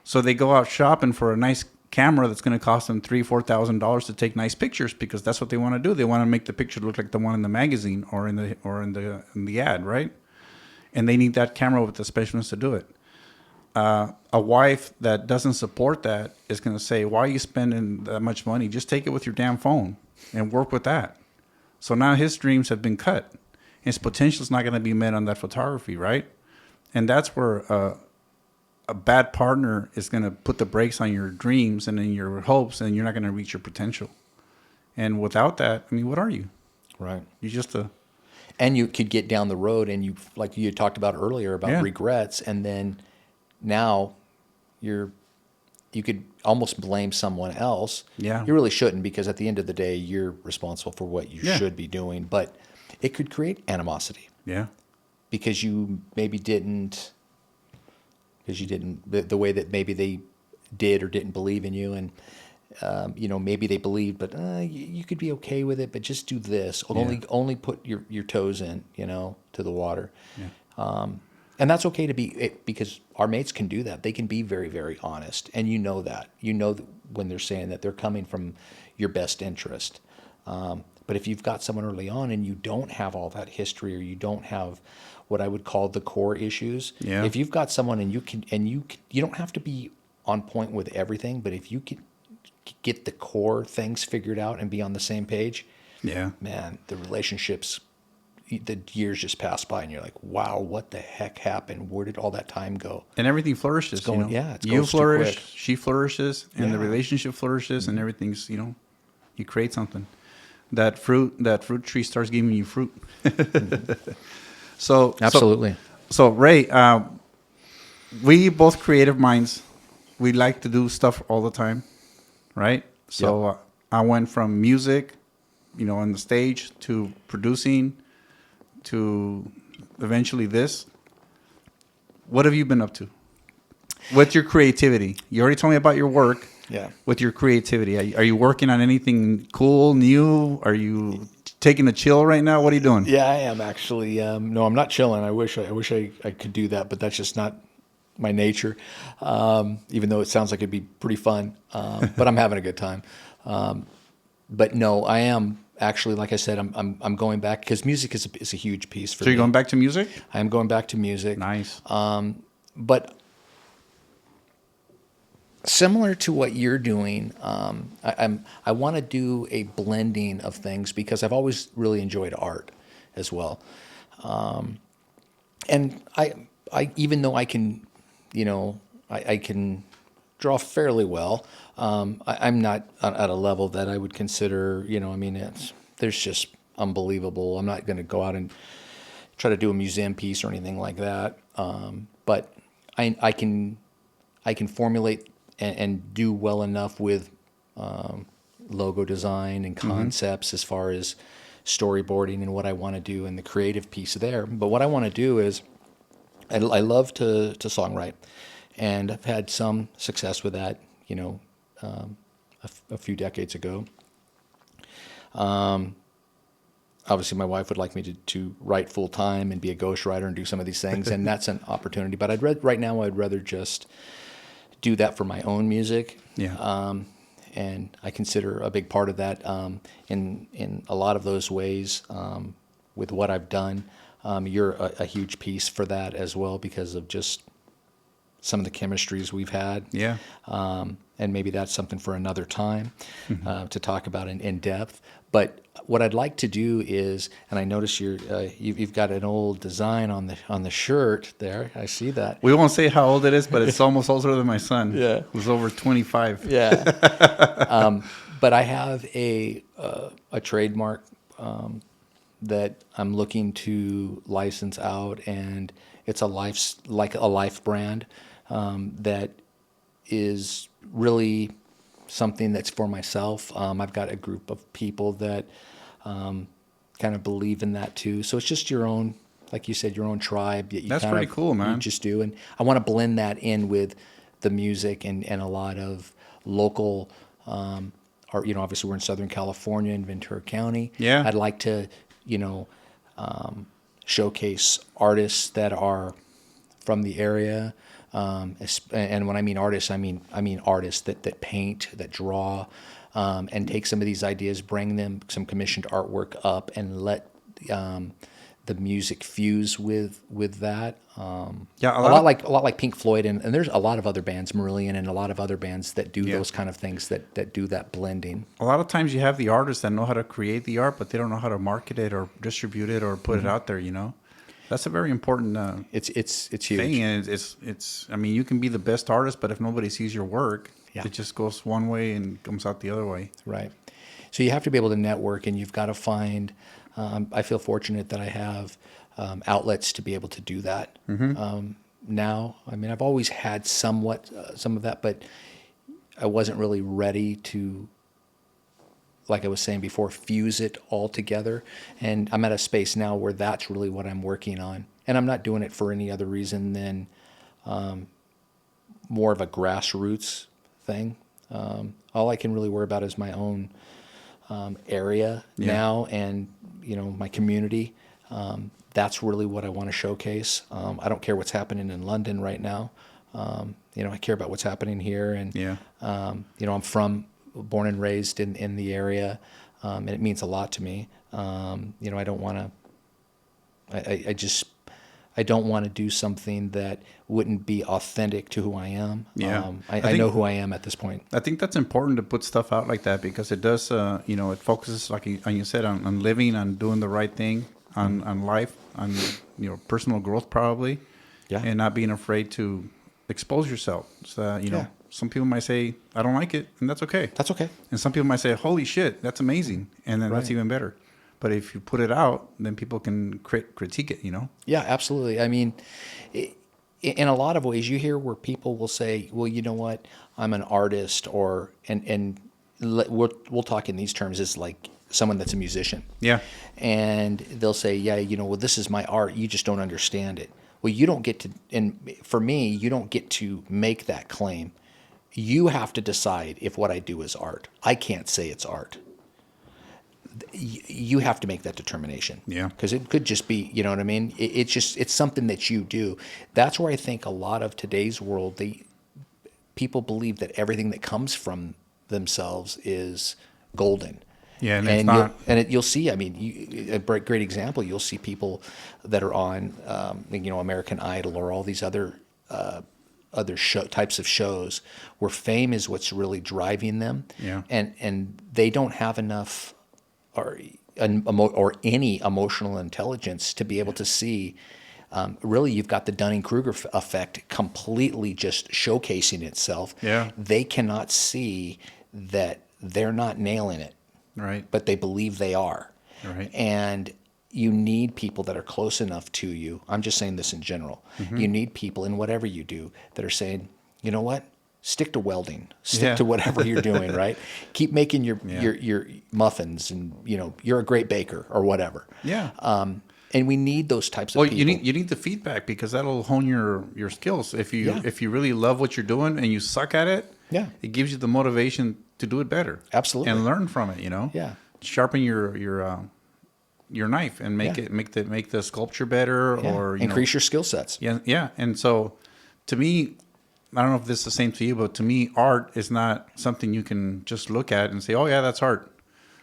So they go out shopping for a nice camera that's going to cost them $3,000-$4,000 to take nice pictures because that's what they want to do. They want to make the picture look like the one in the magazine or in the ad, right? And they need that camera with the specialist to do it. A wife that doesn't support that is going to say, why are you spending that much money? Just take it with your damn phone and work with that. So now his dreams have been cut. His potential is not going to be met on that photography, right? And that's where a bad partner is going to put the brakes on your dreams and in your hopes, and you're not going to reach your potential. And without that, what are you? Right. You're just a... And you could get down the road and like you talked about earlier about regrets, and then now you could almost blame someone else. Yeah. You really shouldn't, because at the end of the day, you're responsible for what you should be doing. But it could create animosity. Yeah. Because you maybe didn't, the way that maybe they did or didn't believe in you. And, maybe they believed, but you could be okay with it, but just do this. Only put your toes in, to the water. Yeah. And that's okay to be, because our mates can do that. They can be very, very honest. And that. When they're saying that they're coming from your best interest. But if you've got someone early on and you don't have all that history, or you don't have what I would call the core issues, if you've got someone and you don't have to be on point with everything, but if you can get the core things figured out and be on the same page, man, the relationships, the years just pass by and you're like, wow, what the heck happened? Where did all that time go? And everything flourishes. You flourish, she flourishes, and the relationship flourishes, and everything's, you create something. That fruit tree starts giving you fruit. So absolutely. So Ray, we both creative minds. We like to do stuff all the time, right? So I went from music, on the stage, to producing, to eventually this. What have you been up to with your creativity? You already told me about your work. Yeah. With your creativity, are you working on anything cool, new? Are you taking a chill right now? What are you doing? Yeah, I am actually. No, I'm not chilling. I wish I could do that, but that's just not my nature. Even though it sounds like it'd be pretty fun, but I'm having a good time. But no, I am actually, like I said, I'm going back, because music is a huge piece for me. So you're going back to music? I am going back to music. Nice. But similar to what you're doing, I want to do a blending of things, because I've always really enjoyed art as well. And I even though I can, I can draw fairly well, I'm not at a level that I would consider, there's just unbelievable. I'm not going to go out and try to do a museum piece or anything like that. But I can formulate and do well enough with logo design and concepts as far as storyboarding and what I want to do and the creative piece there. But what I want to do is I love to songwrite, and I've had some success with that, a few decades ago. Obviously, my wife would like me to write full time and be a ghostwriter and do some of these things, and that's an opportunity. But right now, I'd rather just do that for my own music. Yeah. And I consider a big part of that in a lot of those ways with what I've done. You're a huge piece for that as well because of just some of the chemistries we've had. Yeah. And maybe that's something for another time to talk about in depth. But what I'd like to do is, and I notice you've got an old design on the shirt there. I see that. We won't say how old it is, but it's almost older than my son. Yeah. Who's over 25. Yeah. But I have a trademark that I'm looking to license out, and it's a life brand that is really something that's for myself. I've got a group of people that kind of believe in that too. So it's just your own, like you said, your own tribe. That you That's pretty cool, man. You just do. And I want to blend that in with the music and a lot of local, or, obviously we're in Southern California in Ventura County. Yeah. I'd like to, showcase artists that are from the area. And when I mean artists, I mean artists that paint, that draw, and take some of these ideas, bring them some commissioned artwork up, and let the music fuse with that. Yeah, a lot like Pink Floyd, and there's a lot of other bands, Marillion, and a lot of other bands that do those kind of things that do that blending. A lot of times you have the artists that know how to create the art, but they don't know how to market it or distribute it or put it out there. That's a very important It's huge. thing, and it's. I mean, you can be the best artist, but if nobody sees your work, it just goes one way and comes out the other way. Right. So you have to be able to network, and you've got to find. I feel fortunate that I have outlets to be able to do that. Now, I mean, I've always had some of that, but I wasn't really ready to, like I was saying before, fuse it all together. And I'm at a space now where that's really what I'm working on. And I'm not doing it for any other reason than more of a grassroots thing. All I can really worry about is my own area now, and my community. That's really what I want to showcase. I don't care what's happening in London right now. I care about what's happening here, and I'm born and raised in the area, and it means a lot to me. I don't want to. I don't want to do something that wouldn't be authentic to who I am. Yeah. I know who I am at this point. I think that's important to put stuff out like that because it does, it focuses, like you said, on living, on doing the right thing, on life, on personal growth probably, and not being afraid to expose yourself. So, some people might say, I don't like it, and that's okay. That's okay. And some people might say, holy shit, that's amazing, and then that's even better. But if you put it out, then people can critique it, Yeah, absolutely. I mean, in a lot of ways, you hear where people will say, well, you know what, I'm an artist, and we'll talk in these terms as like someone that's a musician. Yeah. And they'll say, yeah, well, this is my art. You just don't understand it. Well, you don't get to, and for me, you don't get to make that claim. You have to decide if what I do is art. I can't say it's art. You have to make that determination. Yeah. Because it could just be, you know what I mean? It's something that you do. That's where I think a lot of today's world, people believe that everything that comes from themselves is golden. Yeah, and it's not. You'll see, I mean, a great example, you'll see people that are on, American Idol or all these other types of shows where fame is what's really driving them. Yeah. And they don't have enough or any emotional intelligence to be able to see. Really, you've got the Dunning-Kruger effect completely just showcasing itself. Yeah. They cannot see that they're not nailing it. Right. But they believe they are. Right. And you need people that are close enough to you. I'm just saying this in general. You need people in whatever you do that are saying, you know what? Stick to welding. Stick Yeah. to whatever you're doing, right? Keep making your, Yeah. your muffins, and you're a great baker or whatever. Yeah. And we need those types of Well, people. you need the feedback because that'll hone your skills. Yeah. If you really love what you're doing and you suck at it, Yeah. it gives you the motivation to do it better. Absolutely. And learn from it. Yeah. Sharpen your knife and make Yeah. it make the sculpture better, Yeah. or Increase your skill sets. Yeah, yeah. And so, to me, I don't know if this is the same to you, but to me, art is not something you can just look at and say, "Oh, yeah, that's art."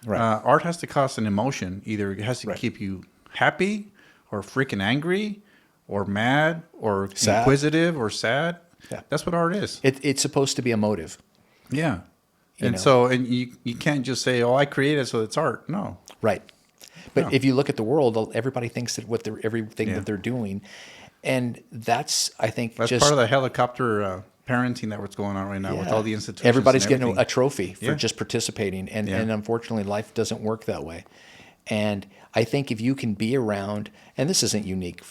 Right. Art has to cause an emotion. Either it has to Right. keep you happy, or freaking angry, or mad, or Sad. inquisitive, or sad. Yeah. That's what art is. It's supposed to be emotive. Yeah. You And know. so, and you can't just say, "Oh, I created, so it's art." No. Right. But No. if you look at the world, everybody thinks that everything Yeah. that they're doing, and that's, I think, That's just part of the helicopter parenting that what's going on right now with all the institutions. Everybody's and getting everything. a trophy for Yeah. just participating, and Yeah. and unfortunately, life doesn't work that way. And I think if you can be around, and this isn't unique.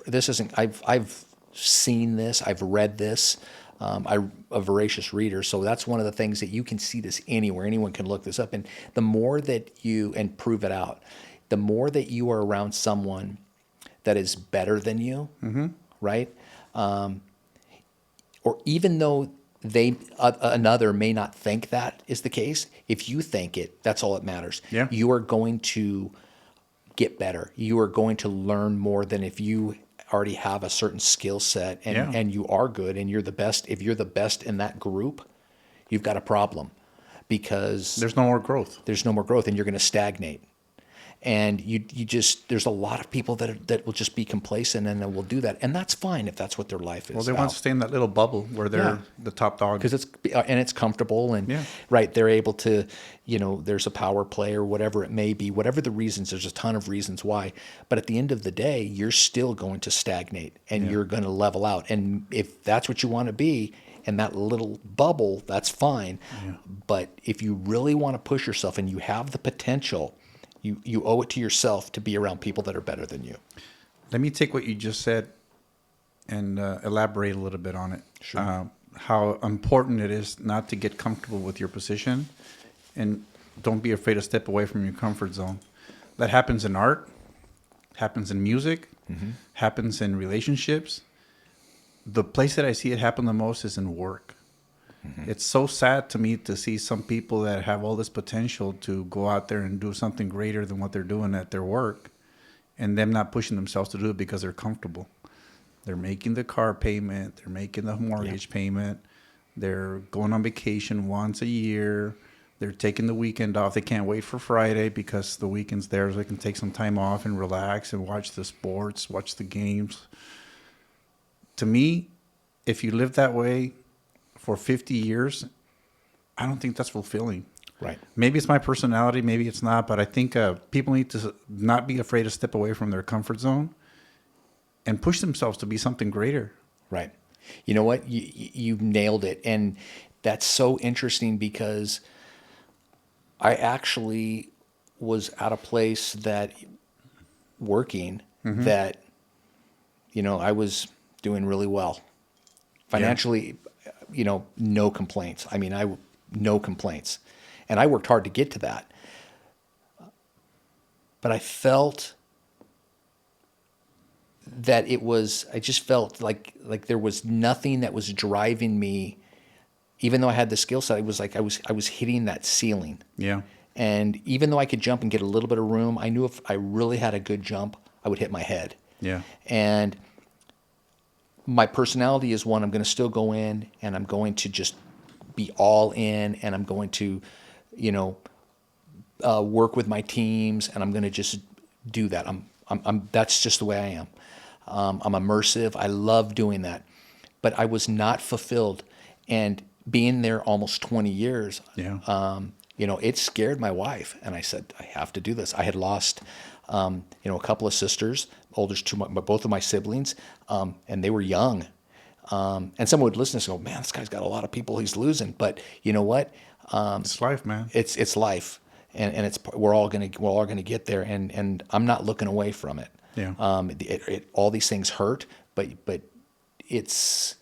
This isn't. I've seen this. I've read this. I'm a voracious reader, so that's one of the things that you can see this anywhere. Anyone can look this up, and the more that you and prove it out, the more that you are around someone that is better than you, right? Or even though another may not think that is the case, if you think it, that's all that matters. Yeah. You are going to get better. You are going to learn more than if you already have a certain skill set and, Yeah. and you are good and you're the best. If you're the best in that group, you've got a problem, because There's no more growth. there's no more growth and you're going to stagnate. And you just, there's a lot of people that will just be complacent and then will do that. And that's fine if that's what their life is. Well, they want to stay in that little bubble where they're Yeah. the top dog. Because it's comfortable, and Yeah. right, they're able to, there's a power play or whatever it may be, whatever the reasons. There's a ton of reasons why, but at the end of the day, you're still going to stagnate and you're going to level out. And if that's what you want to be in that little bubble, that's fine. But if you really want to push yourself and you have the potential, you owe it to yourself to be around people that are better than you. Let me take what you just said and elaborate a little bit on it. Sure. How important it is not to get comfortable with your position, and don't be afraid to step away from your comfort zone. That happens in art, happens in music, happens in relationships. The place that I see it happen the most is in work. It's so sad to me to see some people that have all this potential to go out there and do something greater than what they're doing at their work, and them not pushing themselves to do it because they're comfortable. They're making the car payment, they're making the mortgage payment, they're going on vacation once a year, they're taking the weekend off. They can't wait for Friday because the weekend's there, so they can take some time off and relax and watch the sports, watch the games. To me, if you live that way for 50 years, I don't think that's fulfilling. Right. Maybe it's my personality, maybe it's not, but I think people need to not be afraid to step away from their comfort zone and push themselves to be something greater. Right. You know what? You nailed it. And that's so interesting because I actually was at a place that working that, I was doing really well. Financially, no complaints. I mean, no complaints. And I worked hard to get to that. But I felt that I just felt like there was nothing that was driving me. Even though I had the skill set, it was like I was hitting that ceiling. Yeah. And even though I could jump and get a little bit of room, I knew if I really had a good jump, I would hit my head. Yeah. And my personality is one, I'm going to still go in and I'm going to just be all in, and I'm going to, work with my teams, and I'm going to just do that. That's just the way I am. I'm immersive. I love doing that, but I was not fulfilled. And being there almost 20 years, it scared my wife. And I said, I have to do this. I had lost, a couple of sisters, oldest to both of my siblings, and they were young. And someone would listen and go, man, this guy's got a lot of people he's losing. But you know what? It's life, man. It's life. and it's we're all gonna get there, and I'm not looking away from it. Yeah. All these things hurt, but it's,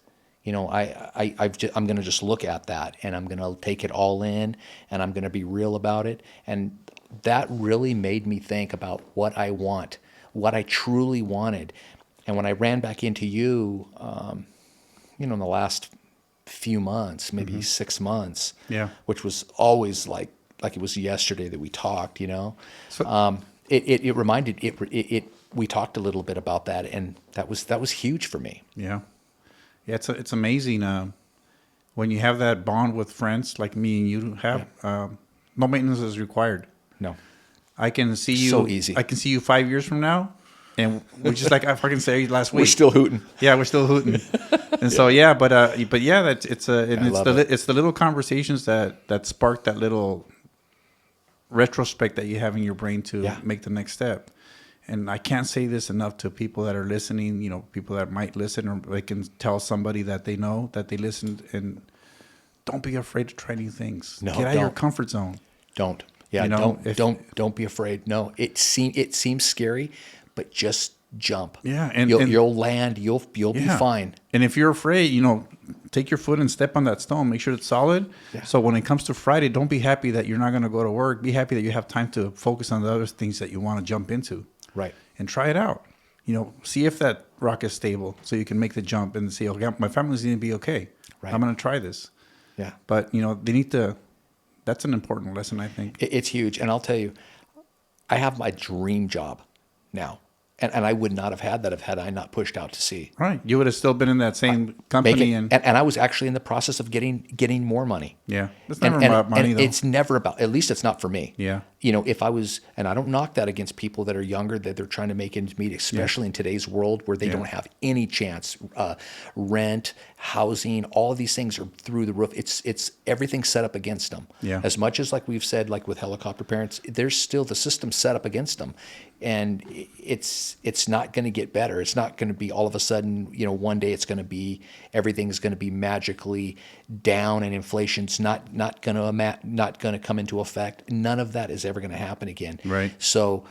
you know, I'm going to just look at that, and I'm going to take it all in, and I'm going to be real about it. And that really made me think about what I want, what I truly wanted. And when I ran back into you, you know, in the last few months, maybe 6 months, Yeah. which was always like it was yesterday that we talked, you know, So- it reminded it. We talked a little bit about that, and that was huge for me. Yeah. Yeah, it's amazing when you have that bond with friends like me and you have. No maintenance is required. No, I can see you. So easy. I can see you 5 years from now, and we're just like I fucking said last week. we're still hooting. Yeah, we're still hooting. And so yeah, but yeah, that's it's love it's the little conversations that spark that little retrospect that you have in your brain to Yeah. make the next step. And I can't say this enough to people that are listening, you know, people that might listen, or they can tell somebody that they know that they listened. And don't be afraid to try new things. No, Get out of your don't. comfort zone. Don't. Yeah, You know, don't be afraid. No, it seems scary, but just jump. Yeah, and you'll land. You'll be fine. And if you're afraid, you know, take your foot and step on that stone. Make sure it's solid. Yeah. So when it comes to Friday, don't be happy that you're not going to go to work. Be happy that you have time to focus on the other things that you want to jump into. Right. And try it out. You know, see if that rock is stable, so you can make the jump and say, okay, my family's going to be okay. Right. I'm going to try this. Yeah. But you know, they need to. That's an important lesson, I think. It's huge, and I'll tell you, I have my dream job now, and I would not have had that had I not pushed out to sea. Right. You would have still been in that same company, And I was actually in the process of getting more money. yeah, it's never about money and though. it's never about, at least it's not for me. Yeah. You know, if I was, and I don't knock that against people that are younger, that they're trying to make ends meet, especially in today's world where they Yeah. don't have any chance. Rent, housing, all of these things are through the roof. It's everything's set up against them. Yeah. As much as like we've said, like with helicopter parents, there's still the system set up against them, and it's not going to get better. It's not going to be all of a sudden, you know, one day it's going to be, everything's going to be magically down and inflation's not going to come into effect. None of that is ever going to happen again. Right. So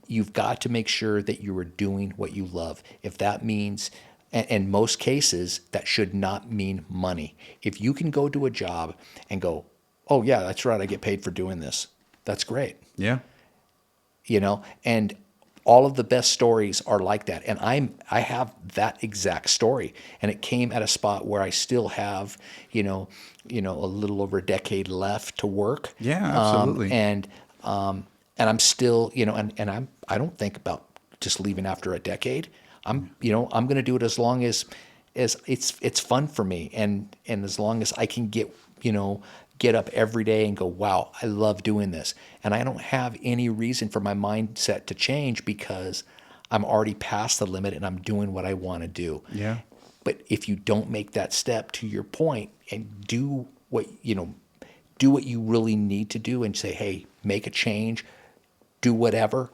you've got to make sure that you are doing what you love. If that means, and in most cases, that should not mean money. If you can go to a job and go, oh yeah, that's right, I get paid for doing this. That's great. Yeah. You know, and all of the best stories are like that. And I have that exact story, and it came at a spot where I still have, you know, a little over a decade left to work. Yeah, absolutely. And I'm still, you know, and I don't think about just leaving after a decade. I'm going to do it as long as it's fun for me, and as long as I can get up every day and go, wow, I love doing this. And I don't have any reason for my mindset to change, because I'm already past the limit and I'm doing what I want to do. Yeah. But if you don't make that step, to your point, and do what you really need to do, and say, hey, make a change, do whatever,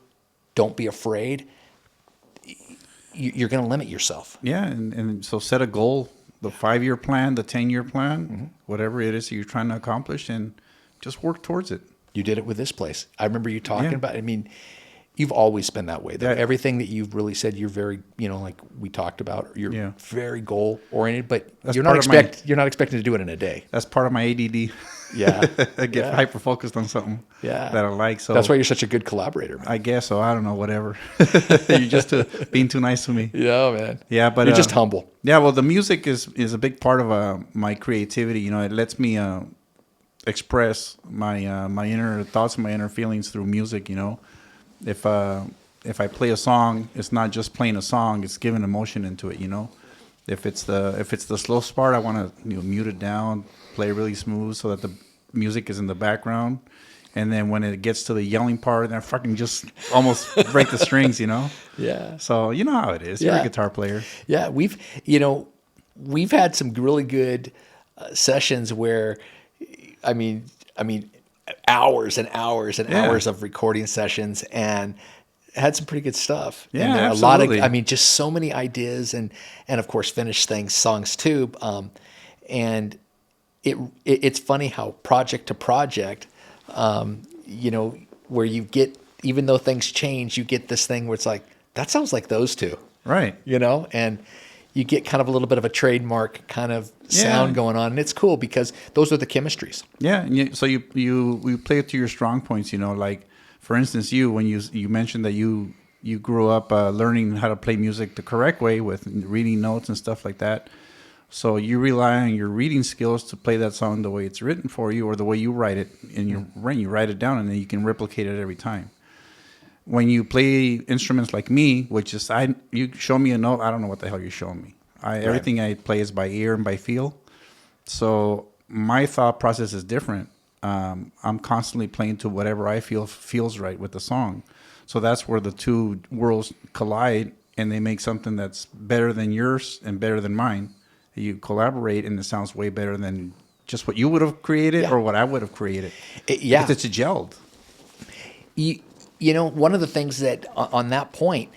don't be afraid, you're going to limit yourself. Yeah, and so set a goal, the 5-year plan, the 10-year plan, whatever it is that you're trying to accomplish, and just work towards it. You did it with this place. I remember you talking Yeah. about, I mean, you've always been that way, though. Yeah. Everything that you've really said, you're very, like we talked about, you're Yeah. very goal oriented, but That's you're part not of my- you're not expecting to do it in a day. That's part of my ADD. Yeah. I get Yeah. hyper focused on something Yeah. that I like. So That's why you're such a good collaborator, man. I guess so. I don't know. Whatever. You're just being too nice to me. Yeah, man. Yeah, but You're just humble. Yeah, well, the music is a big part of my creativity. You know, it lets me express my inner thoughts and my inner feelings through music. You know, if I play a song, it's not just playing a song; it's giving emotion into it. You know, if it's the slow part, I want to mute it down, play really smooth so that the music is in the background. And then when it gets to the yelling part, then I fucking just almost break the strings, you know? Yeah. So you know how it is. You're Yeah. a guitar player. Yeah, we've had some really good sessions where, I mean, hours and hours and Yeah. hours of recording sessions, and had some pretty good stuff. Yeah, and a absolutely. lot of, just so many ideas, and of course finished songs too. And it's funny how project to project, where you get, even though things change, you get this thing where it's like, that sounds like those two, Right. and you get kind of a little bit of a trademark kind of sound Yeah. going on. And it's cool because those are the chemistries. Yeah, and so you play it to your strong points. Like for instance, when you mentioned that you grew up learning how to play music the correct way with reading notes and stuff like that. So you rely on your reading skills to play that song the way it's written for you, or the way you write it in your brain. You write it down, and then you can replicate it every time. When you play instruments like me, which is you show me a note, I don't know what the hell you're showing me. Everything I play is by ear and by feel. So my thought process is different. I'm constantly playing to whatever I feel feels right with the song. So that's where the two worlds collide, and they make something that's better than yours and better than mine. You collaborate, and it sounds way better than just what you would have created or what I would have created. Yeah. Because it's gelled. One of the things that on that point,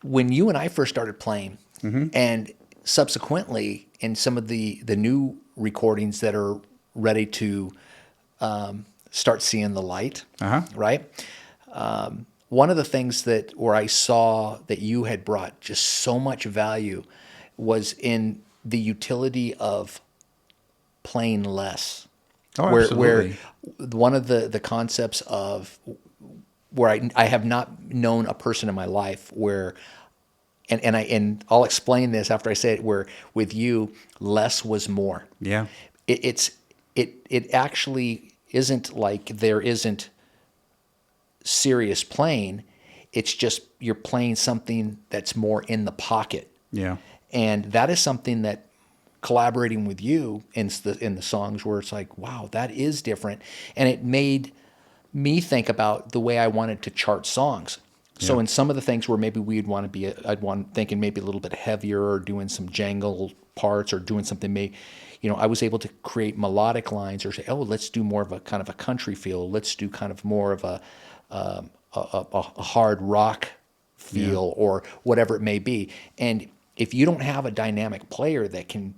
when you and I first started playing, and subsequently in some of the new recordings that are ready to start seeing the light, right? One of the things where I saw that you had brought just so much value was in the utility of playing less. Oh, where absolutely. one of the concepts of where I have not known a person in my life where, and I'll explain this after I say it, where with you, less was more. Yeah. It actually isn't like there isn't serious playing. It's just you're playing something that's more in the pocket. Yeah. And that is something that collaborating with you in the songs where it's like, wow, that is different. And it made me think about the way I wanted to chart songs. So in some of the things where maybe we'd want to be, thinking maybe a little bit heavier or doing some jangle parts or doing something I was able to create melodic lines or say, oh, let's do more of a kind of a country feel. Let's do kind of more of a hard rock feel or whatever it may be. And if you don't have a dynamic player that can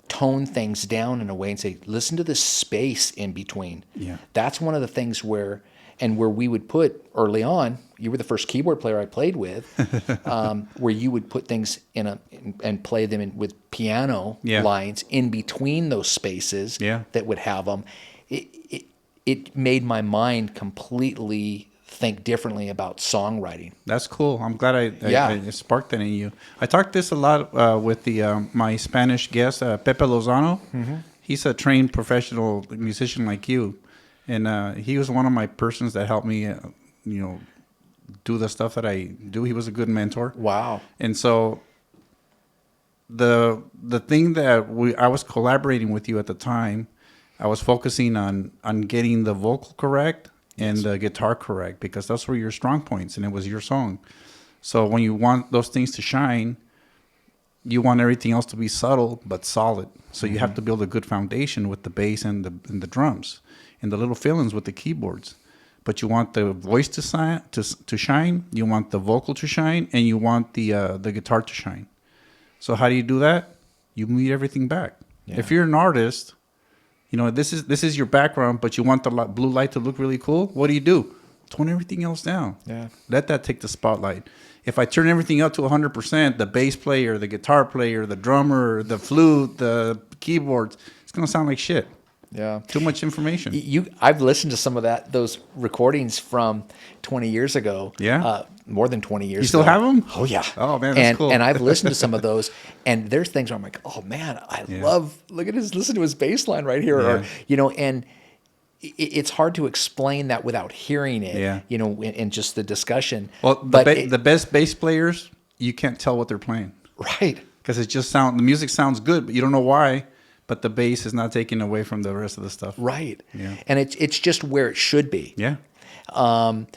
tone things down in a way and say, listen to the space in between. Yeah. That's one of the things where we would put early on, you were the first keyboard player I played with, where you would put things and play them with piano lines in between those spaces that would have them. It made my mind completely think differently about songwriting. That's cool. I'm glad I sparked that in you. I talked this a lot with my Spanish guest, Pepe Lozano. He's a trained professional musician like you. And he was one of my persons that helped me, do the stuff that I do. He was a good mentor. Wow. And so the thing that I was collaborating with you at the time, I was focusing on getting the vocal correct and the guitar correct, because those were your strong points and it was your song. So when you want those things to shine, you want everything else to be subtle but solid. So you have to build a good foundation with the bass and the drums and the little fill-ins with the keyboards. But you want the voice to shine, you want the vocal to shine, and you want the guitar to shine. So how do you do that? You meet everything back. Yeah. If you're an artist, this is your background, but you want the blue light to look really cool. What do? Tone everything else down. Yeah. Let that take the spotlight. If I turn everything up to 100%, the bass player, the guitar player, the drummer, the flute, the keyboards, it's going to sound like shit. Yeah. Too much information. I've listened to some of those recordings from 20 years ago. Yeah. More than 20 years ago. You still have them? Oh, yeah. Oh, man, that's cool. And I've listened to some of those, and there's things where I'm like, oh, man, I love, listen to his bass line right here. Yeah. Or, and it's hard to explain that without hearing it, in just the discussion. Well, the best bass players, you can't tell what they're playing. Right. Because the music sounds good, but you don't know why. But the bass is not taken away from the rest of the stuff. Right. Yeah. And it's just where it should be. Yeah.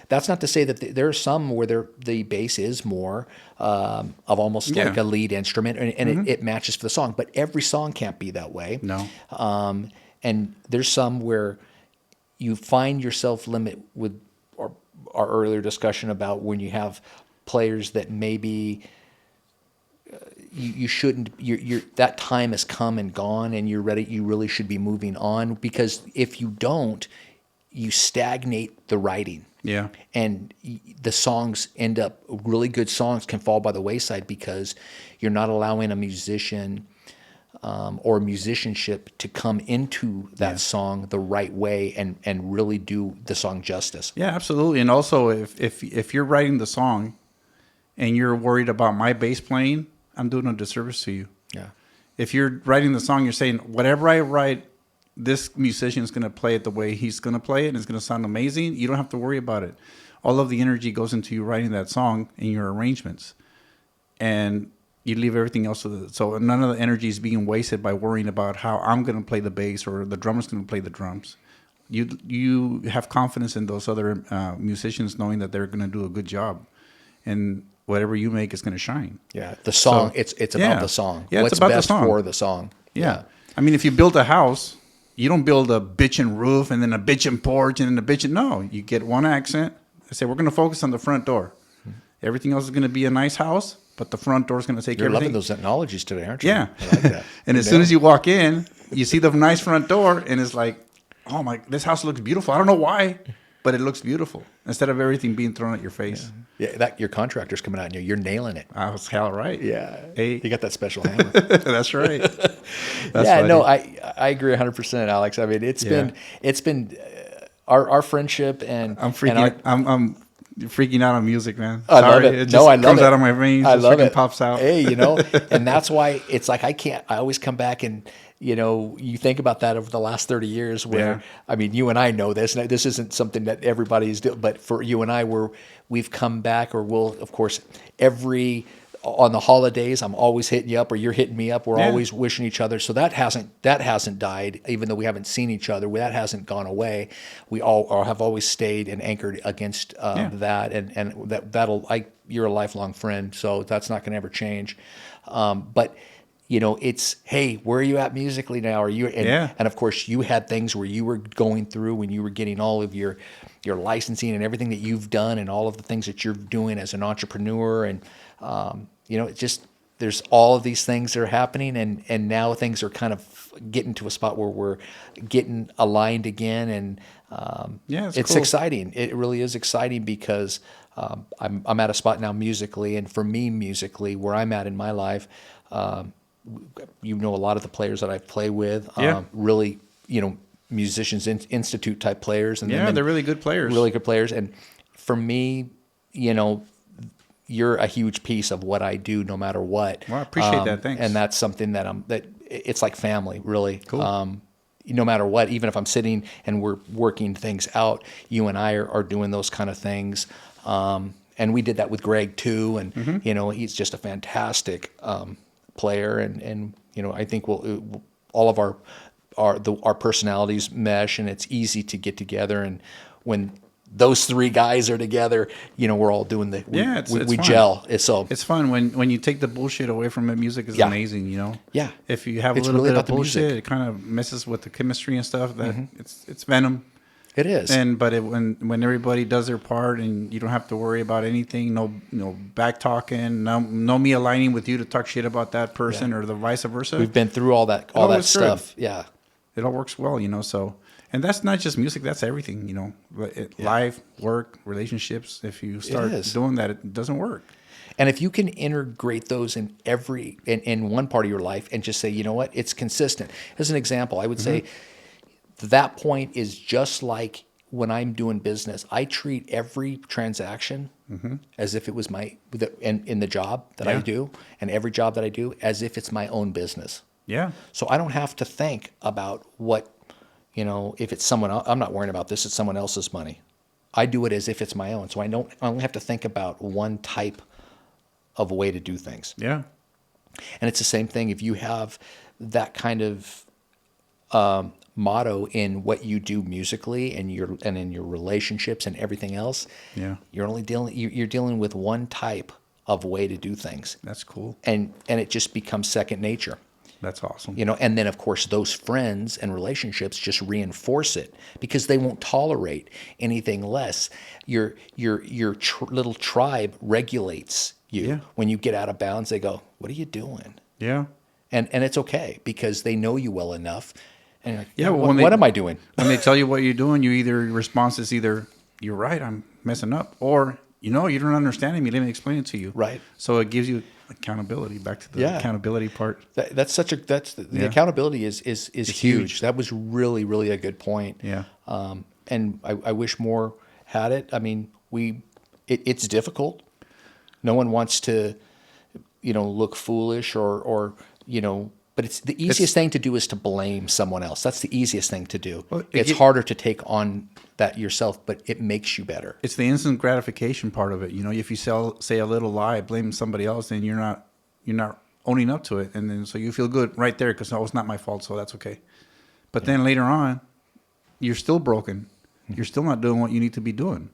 That's not to say that there are some where the bass is more of almost like a lead instrument, and it matches for the song. But every song can't be that way. No. And there's some where you find yourself limit with our earlier discussion about when you have players that maybe you shouldn't. That time has come and gone, and you're ready. You really should be moving on, because if you don't, you stagnate the writing. Yeah. And the songs end up, really good songs can fall by the wayside because you're not allowing a musician or musicianship to come into that song the right way and really do the song justice. Yeah, absolutely. And also, if you're writing the song and you're worried about my bass playing, I'm doing a disservice to you. Yeah. If you're writing the song, you're saying, whatever I write, this musician is going to play it the way he's going to play it, and it's going to sound amazing. You don't have to worry about it. All of the energy goes into you writing that song and your arrangements. And you leave everything else to so none of the energy is being wasted by worrying about how I'm going to play the bass or the drummer's going to play the drums. You have confidence in those other musicians knowing that they're going to do a good job, and whatever you make is going to shine. Yeah, the song, So, it's about the song. Yeah, What's it's about best the song. for the song. Yeah. I mean, if you build a house, you don't build a bitchin' roof and then a bitchin' porch and then a bitchin'. No, you get one accent. I say, we're going to focus on the front door. Everything else is going to be a nice house, but the front door is going to take You're everything. loving those analogies today, aren't you? Yeah. I like that. And as soon as you walk in, you see the nice front door and it's like, oh my, this house looks beautiful. I don't know why, but it looks beautiful instead of everything being thrown at your face. Yeah, that your contractor's coming out and you're nailing it. I was hell right. Yeah. Hey. You got that special hammer. That's right. That's Yeah, funny. no, I agree 100%, Alex. I mean, it's been our friendship and I'm freaking. and our, I'm freaking out on music, man. I love Sorry, it. It just No, I love comes it. out of my veins. I Just love freaking it. Pops out. Hey, and that's why it's like I always come back and you think about that over the last 30 years where, Yeah. I mean, you and I know this, and this isn't something that everybody's doing, but for you and I, we've come back, or we'll, of course, on the holidays, I'm always hitting you up or you're hitting me up. We're Yeah. always wishing each other. So that hasn't died, even though we haven't seen each other. That hasn't gone away. We all have always stayed and anchored against that, and you're a lifelong friend, so that's not going to ever change. But it's, hey, where are you at musically now? Are you? And of course, you had things where you were going through when you were getting all of your licensing and everything that you've done and all of the things that you're doing as an entrepreneur. And, it's just, there's all of these things that are happening. And now things are kind of getting to a spot where we're getting aligned again. And it's cool. exciting. It really is exciting because I'm at a spot now musically. And for me, musically, where I'm at in my life, a lot of the players that I play with, really, Musicians Institute type players. And Yeah, they're really good players. Really good players. And for me, you're a huge piece of what I do, no matter what. Well, I appreciate that. Thanks. And that's something that it's like family, really. Cool. No matter what, even if I'm sitting and we're working things out, you and I are doing those kind of things. And we did that with Greg too. And, he's just a fantastic player. And I think all of our personalities mesh, and it's easy to get together. And when those three guys are together, we're all doing it's we fun. gel. It's fun when you take the bullshit away from it. Music is amazing, Yeah. If you have It's a little really bit about of the bullshit, music. it kind of messes with the chemistry and stuff. That it's venom. It is. When everybody does their part and you don't have to worry about anything, no back talking, no me aligning with you to talk shit about that person or the vice versa. We've been through all that it's stuff. good. Yeah. It all works well, so. And that's not just music, that's everything, life, work, relationships. If you start doing that, it doesn't work. And if you can integrate those in one part of your life and just say, you know what, it's consistent. As an example, I would say that point is just like when I'm doing business. I treat every transaction as if it was in the job that I do, and every job that I do as if it's my own business. Yeah. So I don't have to think about what, if it's someone else. I'm not worrying about this. It's someone else's money. I do it as if it's my own. So I only have to think about one type of way to do things. Yeah. And it's the same thing if you have that kind of motto in what you do musically and in your relationships and everything else. Yeah. You're dealing with one type of way to do things. That's cool. And it just becomes second nature. That's awesome. And then of course those friends and relationships just reinforce it because they won't tolerate anything less. Your little tribe regulates you. Yeah. When you get out of bounds, they go, "What are you doing?" Yeah. And it's okay because they know you well enough And you're like, Yeah, well, what am I doing? when they tell you what you're doing, your response is either you're right, I'm messing up, or you don't understand me. Let me explain it to you. Right. So it gives you accountability. Back to the accountability part. That's the accountability is huge. That was really, really a good point. Yeah. And I wish more had it. I mean, it's difficult. No one wants to, look foolish or but it's the easiest thing to do is to blame someone else. That's the easiest thing to do. Well, it's harder to take on that yourself, but it makes you better. It's the instant gratification part of it. If you say a little lie, blame somebody else, then you're not owning up to it, and then so you feel good right there because it's not my fault, so that's okay. But then later on, you're still broken. You're still not doing what you need to be doing.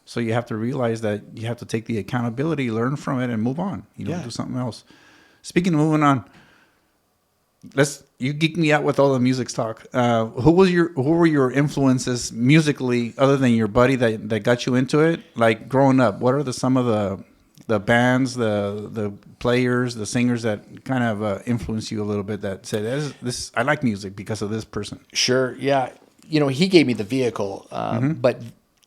So you have to realize that you have to take the accountability, learn from it, and move on. Do something else. Speaking of moving on, you geek me out with all the music talk. Who were your influences musically other than your buddy that got you into it? Like growing up, what are some of the bands, the players, the singers that kind of influenced you a little bit that said, this I like music because of this person? Sure. Yeah. He gave me the vehicle, but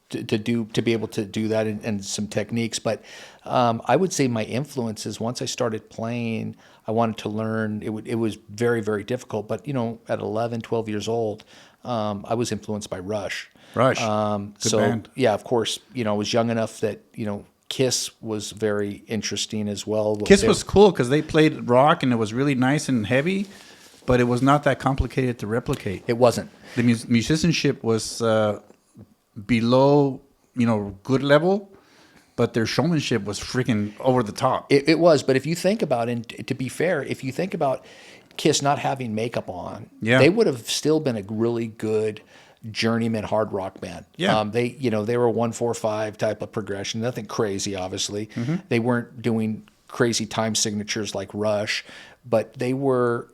to be able to do that and some techniques. But I would say my influences, once I started playing, I wanted to learn. It was very, very difficult. But, at 11, 12 years old, I was influenced by Rush. Rush. Good band. Yeah, of course, I was young enough that, Kiss was very interesting as well. Kiss was cool because they played rock and it was really nice and heavy, but it was not that complicated to replicate. It wasn't. The musicianship was below, good level, but their showmanship was freaking over the top. It was, but if you think about it, and to be fair, if you think about Kiss not having makeup on, they would have still been a really good journeyman hard rock band. Yeah. They were 1-4-5 type of progression, nothing crazy, obviously. Mm-hmm. They weren't doing crazy time signatures like Rush, but they were,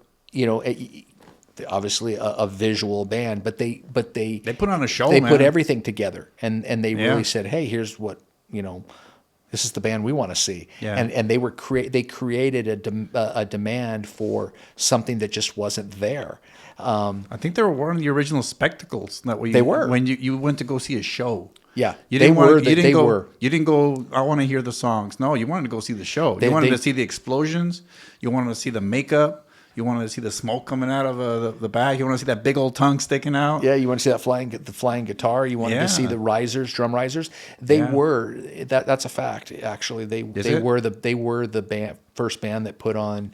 obviously a visual band, but they put on a show. They man. put everything together, and they really said, hey, here's what this is the band we want to see. Yeah. And they created a demand for something that just wasn't there. I think they were one of the original spectacles that they were when you went to go see a show. Yeah, you didn't go. I want to hear the songs. No, you wanted to go see the show. You wanted to see the explosions. You wanted to see the makeup. You wanted to see the smoke coming out of the bag. You want to see that big old tongue sticking out. Yeah, you want to see the flying guitar. You wanted to see the risers, drum risers. They were that's a fact. Actually, they were the first band that put on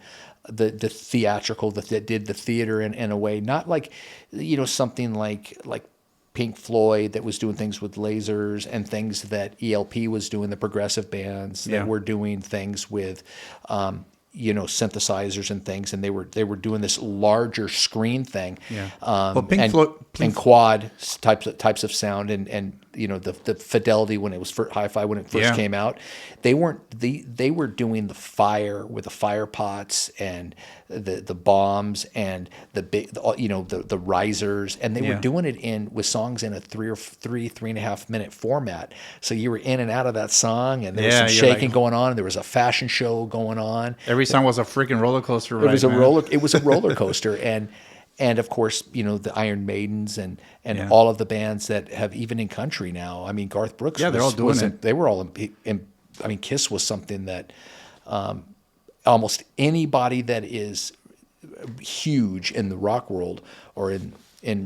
the theatrical that did the theater in a way, not like something like Pink Floyd that was doing things with lasers and things that ELP was doing, the progressive bands that were doing things with synthesizers and things, and they were doing this larger screen thing. Pink Floyd and quad types of sound and the fidelity when it was hi-fi when it first came out. They were doing the fire with the fire pots and the bombs and the risers, and they were doing it with songs in a 3.5 minute format. So you were in and out of that song, and there was some shaking going on, and there was a fashion show going on. Every song was a freaking roller coaster. It was a roller coaster, and of course, the Iron Maidens and all of the bands that have, even in country now. I mean, Garth Brooks. They're all doing it. They were all in. I mean, Kiss was something that almost anybody that is huge in the rock world or in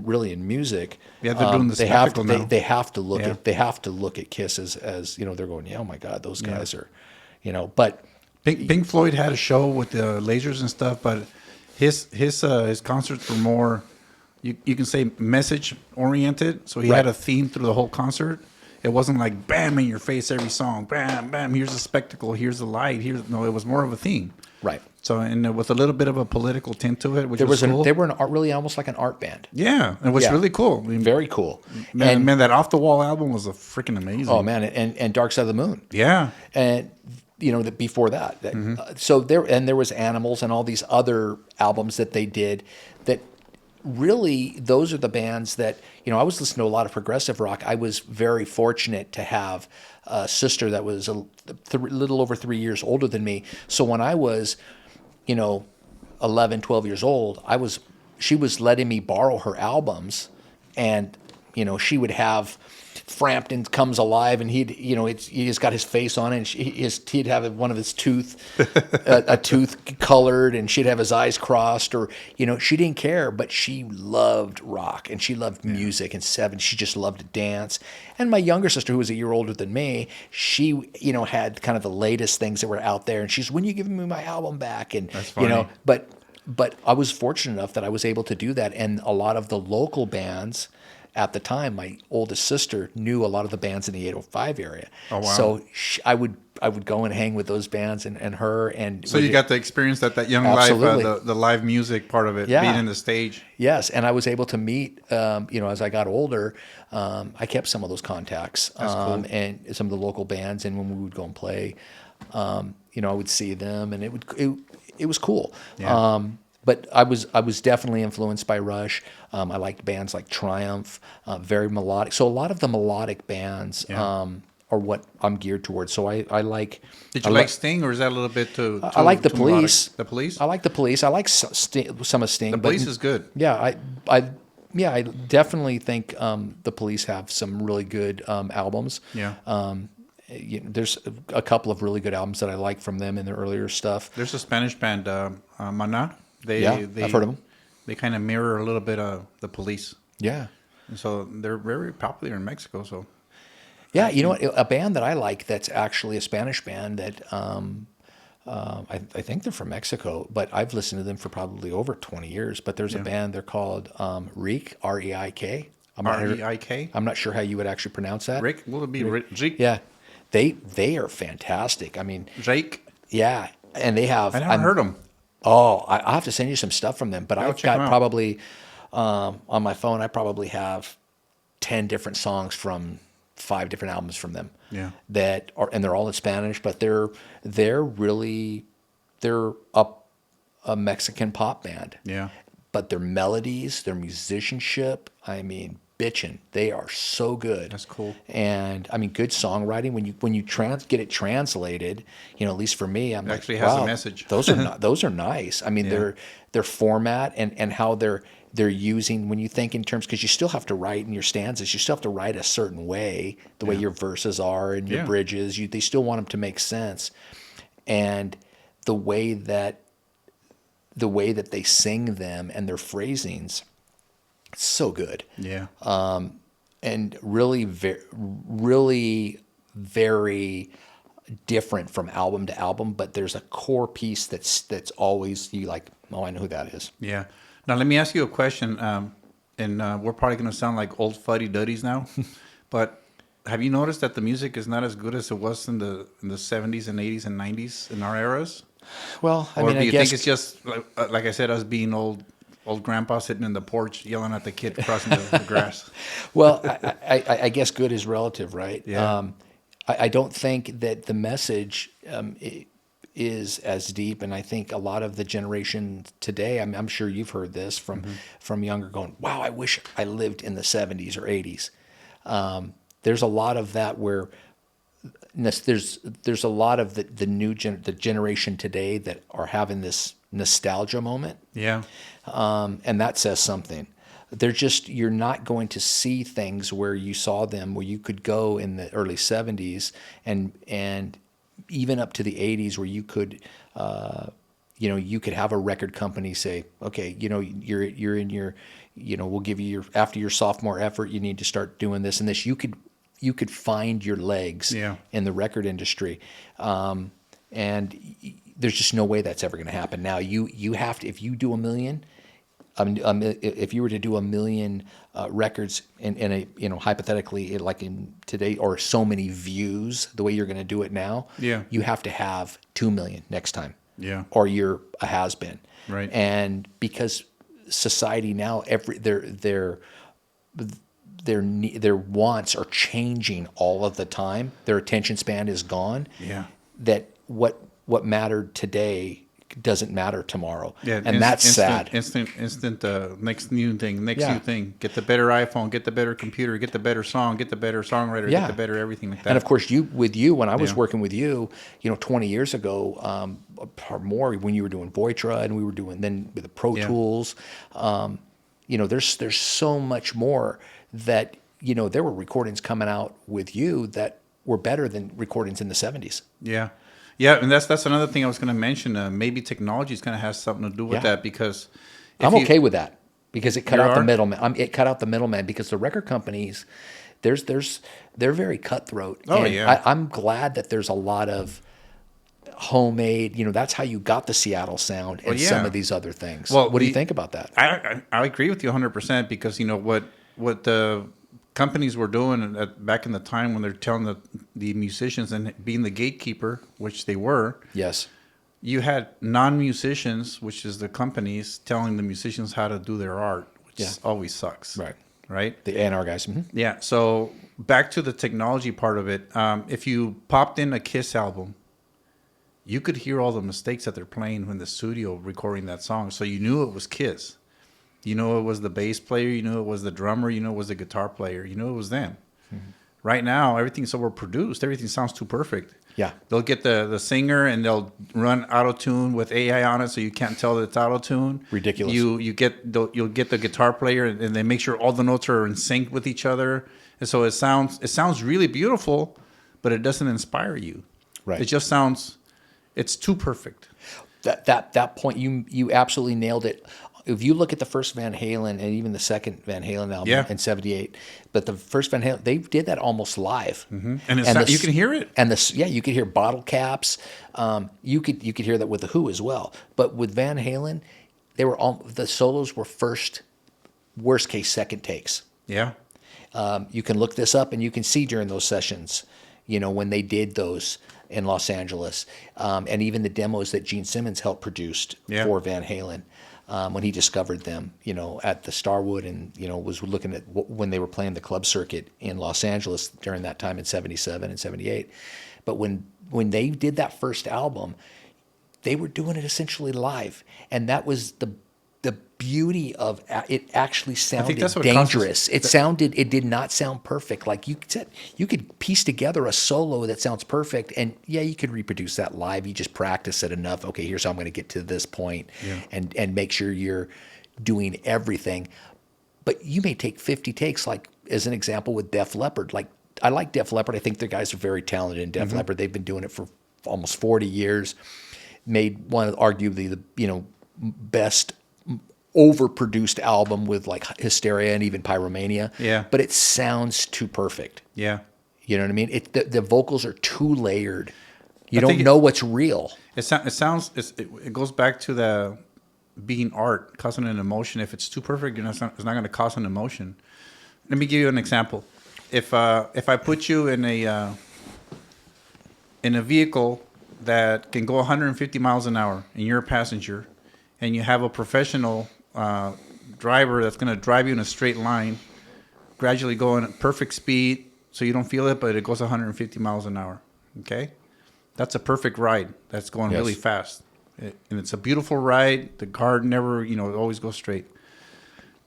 really in music. Yeah, they're doing the spectacle now. They have to look at Kiss as they're going, oh my God, those guys are, but. Pink Floyd had a show with the lasers and stuff, but his concerts were more, you can say, message oriented. So he had a theme through the whole concert. It wasn't like bam in your face every song, bam bam. Here's a spectacle, here's the light. It was more of a theme. Right. So and with a little bit of a political tint to it, which was cool. They were really almost like an art band. Yeah, it was really cool. I mean, very cool. Man, that Off the Wall album was a freaking amazing. Oh man, and Dark Side of the Moon. Yeah. And before that. So there was Animals and all these other albums that they did that really, those are the bands that, I was listening to a lot of progressive rock. I was very fortunate to have a sister that was a little over 3 years older than me. So when I was, 11, 12 years old, I was she was letting me borrow her albums, and she would have Frampton Comes Alive, and he's got his face on it, and he'd have one of his a tooth colored, and she'd have his eyes crossed, or she didn't care, but she loved rock and she loved music, and she just loved to dance. And my younger sister, who was a year older than me, she had kind of the latest things that were out there, and she's, when you giving me my album back, and That's funny. but I was fortunate enough that I was able to do that, and a lot of the local bands. At the time, my oldest sister knew a lot of the bands in the 805 area. Oh, wow. So I would go and hang with those bands and her. And So you got to experience that young Absolutely. life, the live music part of it, Yeah. being in the stage. Yes, and I was able to meet, as I got older, I kept some of those contacts, cool. and some of the local bands. And when we would go and play, I would see them, and it was cool. Yeah. But I was definitely influenced by Rush. I liked bands like Triumph, very melodic. So a lot of the melodic bands are what I'm geared towards. So I like. Did you like Sting, or is that a little bit too? I like the too melodic? Police. The Police. I like the Police. I like some of Sting. The Police is good. Yeah, I definitely think the Police have some really good albums. Yeah. There's a couple of really good albums that I like from them in their earlier stuff. There's a Spanish band, Maná. I've heard of them. They kind of mirror a little bit of the Police. Yeah. And so they're very popular in Mexico. So Yeah, you know what? A band that I like that's actually a Spanish band that I think they're from Mexico, but I've listened to them for probably over 20 years. But there's a band, they're called REIK, R-E-I-K. R-E-I-K? I'm not sure how you would actually pronounce that. Rick? Will it be Rick? Yeah. They are fantastic. I mean, Jake? yeah. And they have... I never heard them. Oh, I'll have to send you some stuff from them. But I've check 'em got out. probably, on my phone, I probably have 10 different songs from 5 different albums from them. Yeah. And they're all in Spanish, but they're a Mexican pop band. Yeah. But their melodies, their musicianship, I mean, bitchin'. They are so good. That's cool. And I mean, good songwriting. When you get it translated, at least for me, I'm It like, actually has a wow, message. those are nice. I mean, their format and how they're using, when you think in terms, because you still have to write in your stanzas, you still have to write a certain way, the way your verses are and your bridges. They still want them to make sense, and the way that they sing them and their phrasings, it's so good. Yeah. And really, really very different from album to album. But there's a core piece that's always you like. Oh, I know who that is. Yeah. Now let me ask you a question, and we're probably going to sound like old fuddy-duddies now, but have you noticed that the music is not as good as it was in the 70s and 80s and 90s in our eras? Well, Or do you think it's just like I said, us being old grandpa sitting in the porch yelling at the kid crossing the grass? Well, I guess good is relative, right? Yeah. I don't think that the message is as deep, and I think a lot of the generation today, I'm sure you've heard this from younger, going, "Wow, I wish I lived in the 70s or 80s." There's a lot of that where there's a lot of the generation today that are having this nostalgia moment. Yeah. And that says something. You're not going to see things where you saw them, where you could go in the early 70s and even up to the 80s, where you could, you could have a record company say, okay, you're in your, we'll give you after your sophomore effort, you need to start doing this and this. You could find your legs in the record industry. And there's just no way that's ever going to happen. Now you have to, if you do 1 million, if you were to do 1 million records in a hypothetically like in today, or so many views, the way you're going to do it now, you have to have 2 million next time, or you're a has-been, right? And because society now, their wants are changing all of the time. Their attention span is gone. Yeah. That what mattered today doesn't matter tomorrow. Yeah, And that's sad. Instant, next new thing, next Yeah. new thing. Get the better iPhone, get the better computer, get the better song, get the better songwriter, get Yeah. the better everything like that. And of course, when I was Yeah. working with you, 20 years ago, or more, when you were doing Voitra and we were doing then with the Pro Yeah. Tools, there's so much more that, there were recordings coming out with you that were better than recordings in the 70s. Yeah, yeah, and that's another thing I was going to mention. Maybe technology is going to have something to do with Yeah. that because I'm okay with that because it cut You out the are? middleman. It cut out the middleman because the record companies, they're very cutthroat. Oh, And yeah. I'm glad that there's a lot of homemade. That's how you got the Seattle sound and yeah. some of these other things. Well, What do you think about that? I agree with you 100% because what the companies were doing back in the time when they're telling the musicians and being the gatekeeper, which they were. Yes. You had non-musicians, which is the companies, telling the musicians how to do their art, which Yeah. always sucks. Right. Right. The A&R guys. Mhm. Yeah. So back to the technology part of it. If you popped in a Kiss album, you could hear all the mistakes that they're playing in the studio recording that song. So you knew it was Kiss. You know it was the bass player. You know it was the drummer. You know it was the guitar player. You know it was them. Mm-hmm. Right now, everything's overproduced. Everything sounds too perfect. Yeah. They'll get the singer and they'll run auto-tune with AI on it, so you can't tell that it's auto-tune. Ridiculous. You'll get the guitar player and they make sure all the notes are in sync with each other, and so it sounds really beautiful, but it doesn't inspire you. Right. It just sounds, it's too perfect. That point, you absolutely nailed it. If you look at the first Van Halen and even the second Van Halen album Yeah. in '78, but the first Van Halen, they did that almost live, And you can hear it. And you could hear bottle caps. You could hear that with the Who as well. But with Van Halen, the solos were worst case second takes. Yeah. You can look this up and you can see during those sessions, when they did those in Los Angeles, and even the demos that Gene Simmons helped produced Yeah. for Van Halen. When he discovered them, at the Starwood, and was looking at when they were playing the club circuit in Los Angeles during that time in '77 and '78. But when they did that first album, they were doing it essentially live, and that was the beauty of it. Actually sounded that's what dangerous. It did not sound perfect. Like you said, you could piece together a solo that sounds perfect, and yeah, you could reproduce that live. You just practice it enough. Okay, here's how I'm going to get to this point, and make sure you're doing everything. But you may take 50 takes, like as an example with Def Leppard. Like I like Def Leppard. I think the guys are very talented in Def Leppard. They've been doing it for almost 40 years. Made one of arguably the best overproduced album with like Hysteria and even Pyromania. Yeah. But it sounds too perfect. Yeah. You know what I mean? The vocals are too layered. You I don't think know what's real. It goes back to the being art, causing an emotion. If it's too perfect, it's not going to cause an emotion. Let me give you an example. If I put you in a vehicle that can go 150 miles an hour and you're a passenger, and you have a professional driver that's going to drive you in a straight line, gradually going at perfect speed so you don't feel it, but it goes 150 miles an hour. Okay? That's a perfect ride. That's going Yes. really fast. And it's a beautiful ride. The car never, it always goes straight.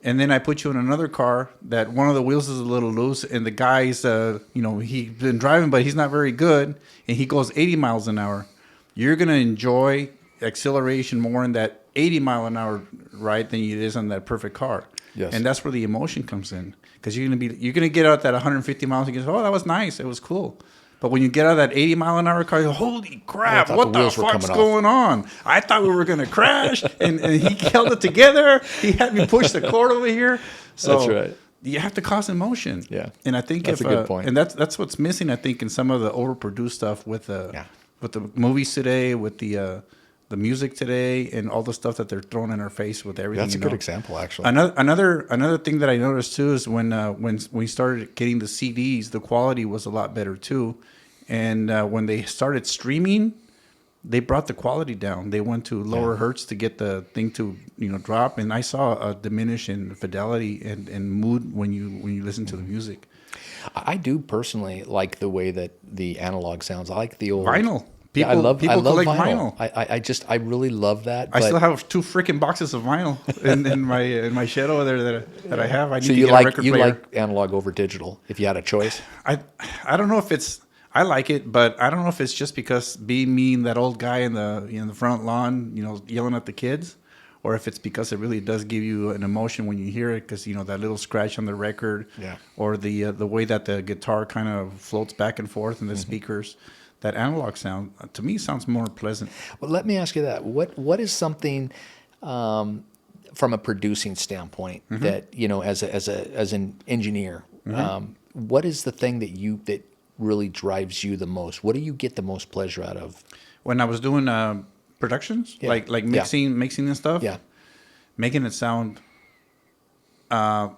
And then I put you in another car that one of the wheels is a little loose, and the guy's, he's been driving, but he's not very good, and he goes 80 miles an hour. You're going to enjoy acceleration more in that 80 mile an hour ride than it is on that perfect car. Yes. And that's where the emotion comes in, because you're gonna get out that 150 miles and you go, oh, that was nice, it was cool. But when you get out of that 80 mile an hour car, you go, holy crap, thought what the the wheels were fuck's coming off. going on? I thought we were gonna crash, and he held it together. He had me push the cord over here. So That's right. You have to cause emotion. Yeah. And I think That's a good point. And that's what's missing, I think, in some of the overproduced stuff with the movies today, with the music today, and all the stuff that they're throwing in our face with everything. That's a good example, actually. Another thing that I noticed too is when we started getting the CDs, the quality was a lot better too, and when they started streaming, they brought the quality down. They went to lower hertz to get the thing to drop, and I saw a diminish in fidelity and mood when you listen to the music. I do personally like the way that the analog sounds. I like the old Vinyl. Yeah, I love collect vinyl. vinyl. I really love that. I But still have 2 freaking boxes of vinyl in my shed over there that I have. I need so to you get like a record player. analog over digital if you had a choice? I don't know if it's I like it, but I don't know if it's just because being me and that old guy in the front lawn, yelling at the kids, or if it's because it really does give you an emotion when you hear it, because that little scratch on the record, Yeah. or the way that the guitar kind of floats back and forth in the Mm-hmm. speakers. That analog sound to me sounds more pleasant. Well, let me ask you that. What is something from a producing standpoint that as an engineer, what is the thing that really drives you the most? What do you get the most pleasure out of? When I was doing productions, Yeah. like Yeah. mixing and stuff, Yeah. making it sound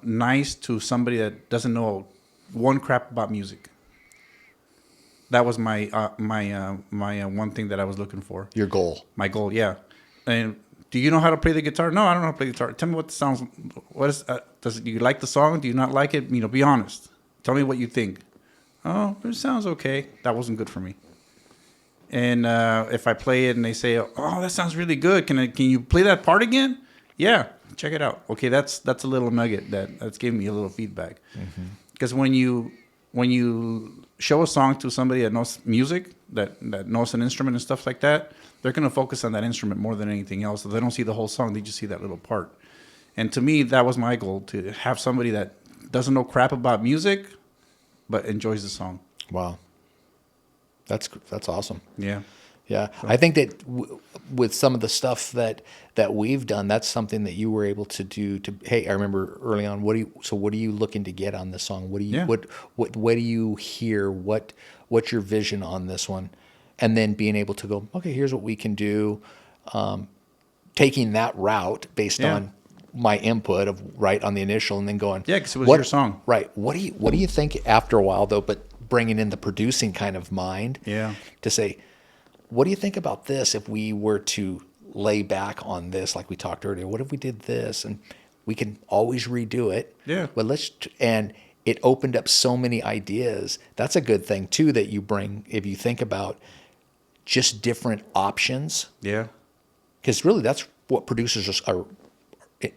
nice to somebody that doesn't know one crap about music. That was my one thing that I was looking for. Your goal. My goal, yeah. And do you know how to play the guitar? No, I don't know how to play the guitar. Tell me what the sounds. What is? Do you like the song? Do you not like it? Be honest. Tell me what you think. Oh, it sounds okay. That wasn't good for me. And if I play it and they say, "Oh, that sounds really good. Can you play that part again?" Yeah, check it out. Okay, that's a little nugget that's giving me a little feedback. Because when you show a song to somebody that knows music, that knows an instrument and stuff like that, they're going to focus on that instrument more than anything else. So they don't see the whole song; they just see that little part. And to me, that was my goal, to have somebody that doesn't know crap about music, but enjoys the song. Wow. That's awesome. Yeah. Yeah, I think that with some of the stuff that we've done, that's something that you were able to do. Hey, I remember early on. What are you looking to get on this song? What do you Yeah. what do you hear? What's your vision on this one? And then being able to go, okay, here's what we can do. Taking that route based Yeah. on my input of right on the initial, and then going, Yeah, 'cause it was your song. right? What do you think after a while though? But bringing in the producing kind of mind, Yeah. to say, what do you think about this if we were to lay back on this, like we talked earlier? What if we did this? And we can always redo it. Yeah. But and it opened up so many ideas. That's a good thing too that you bring if you think about just different options. Yeah. Because really that's what producers are.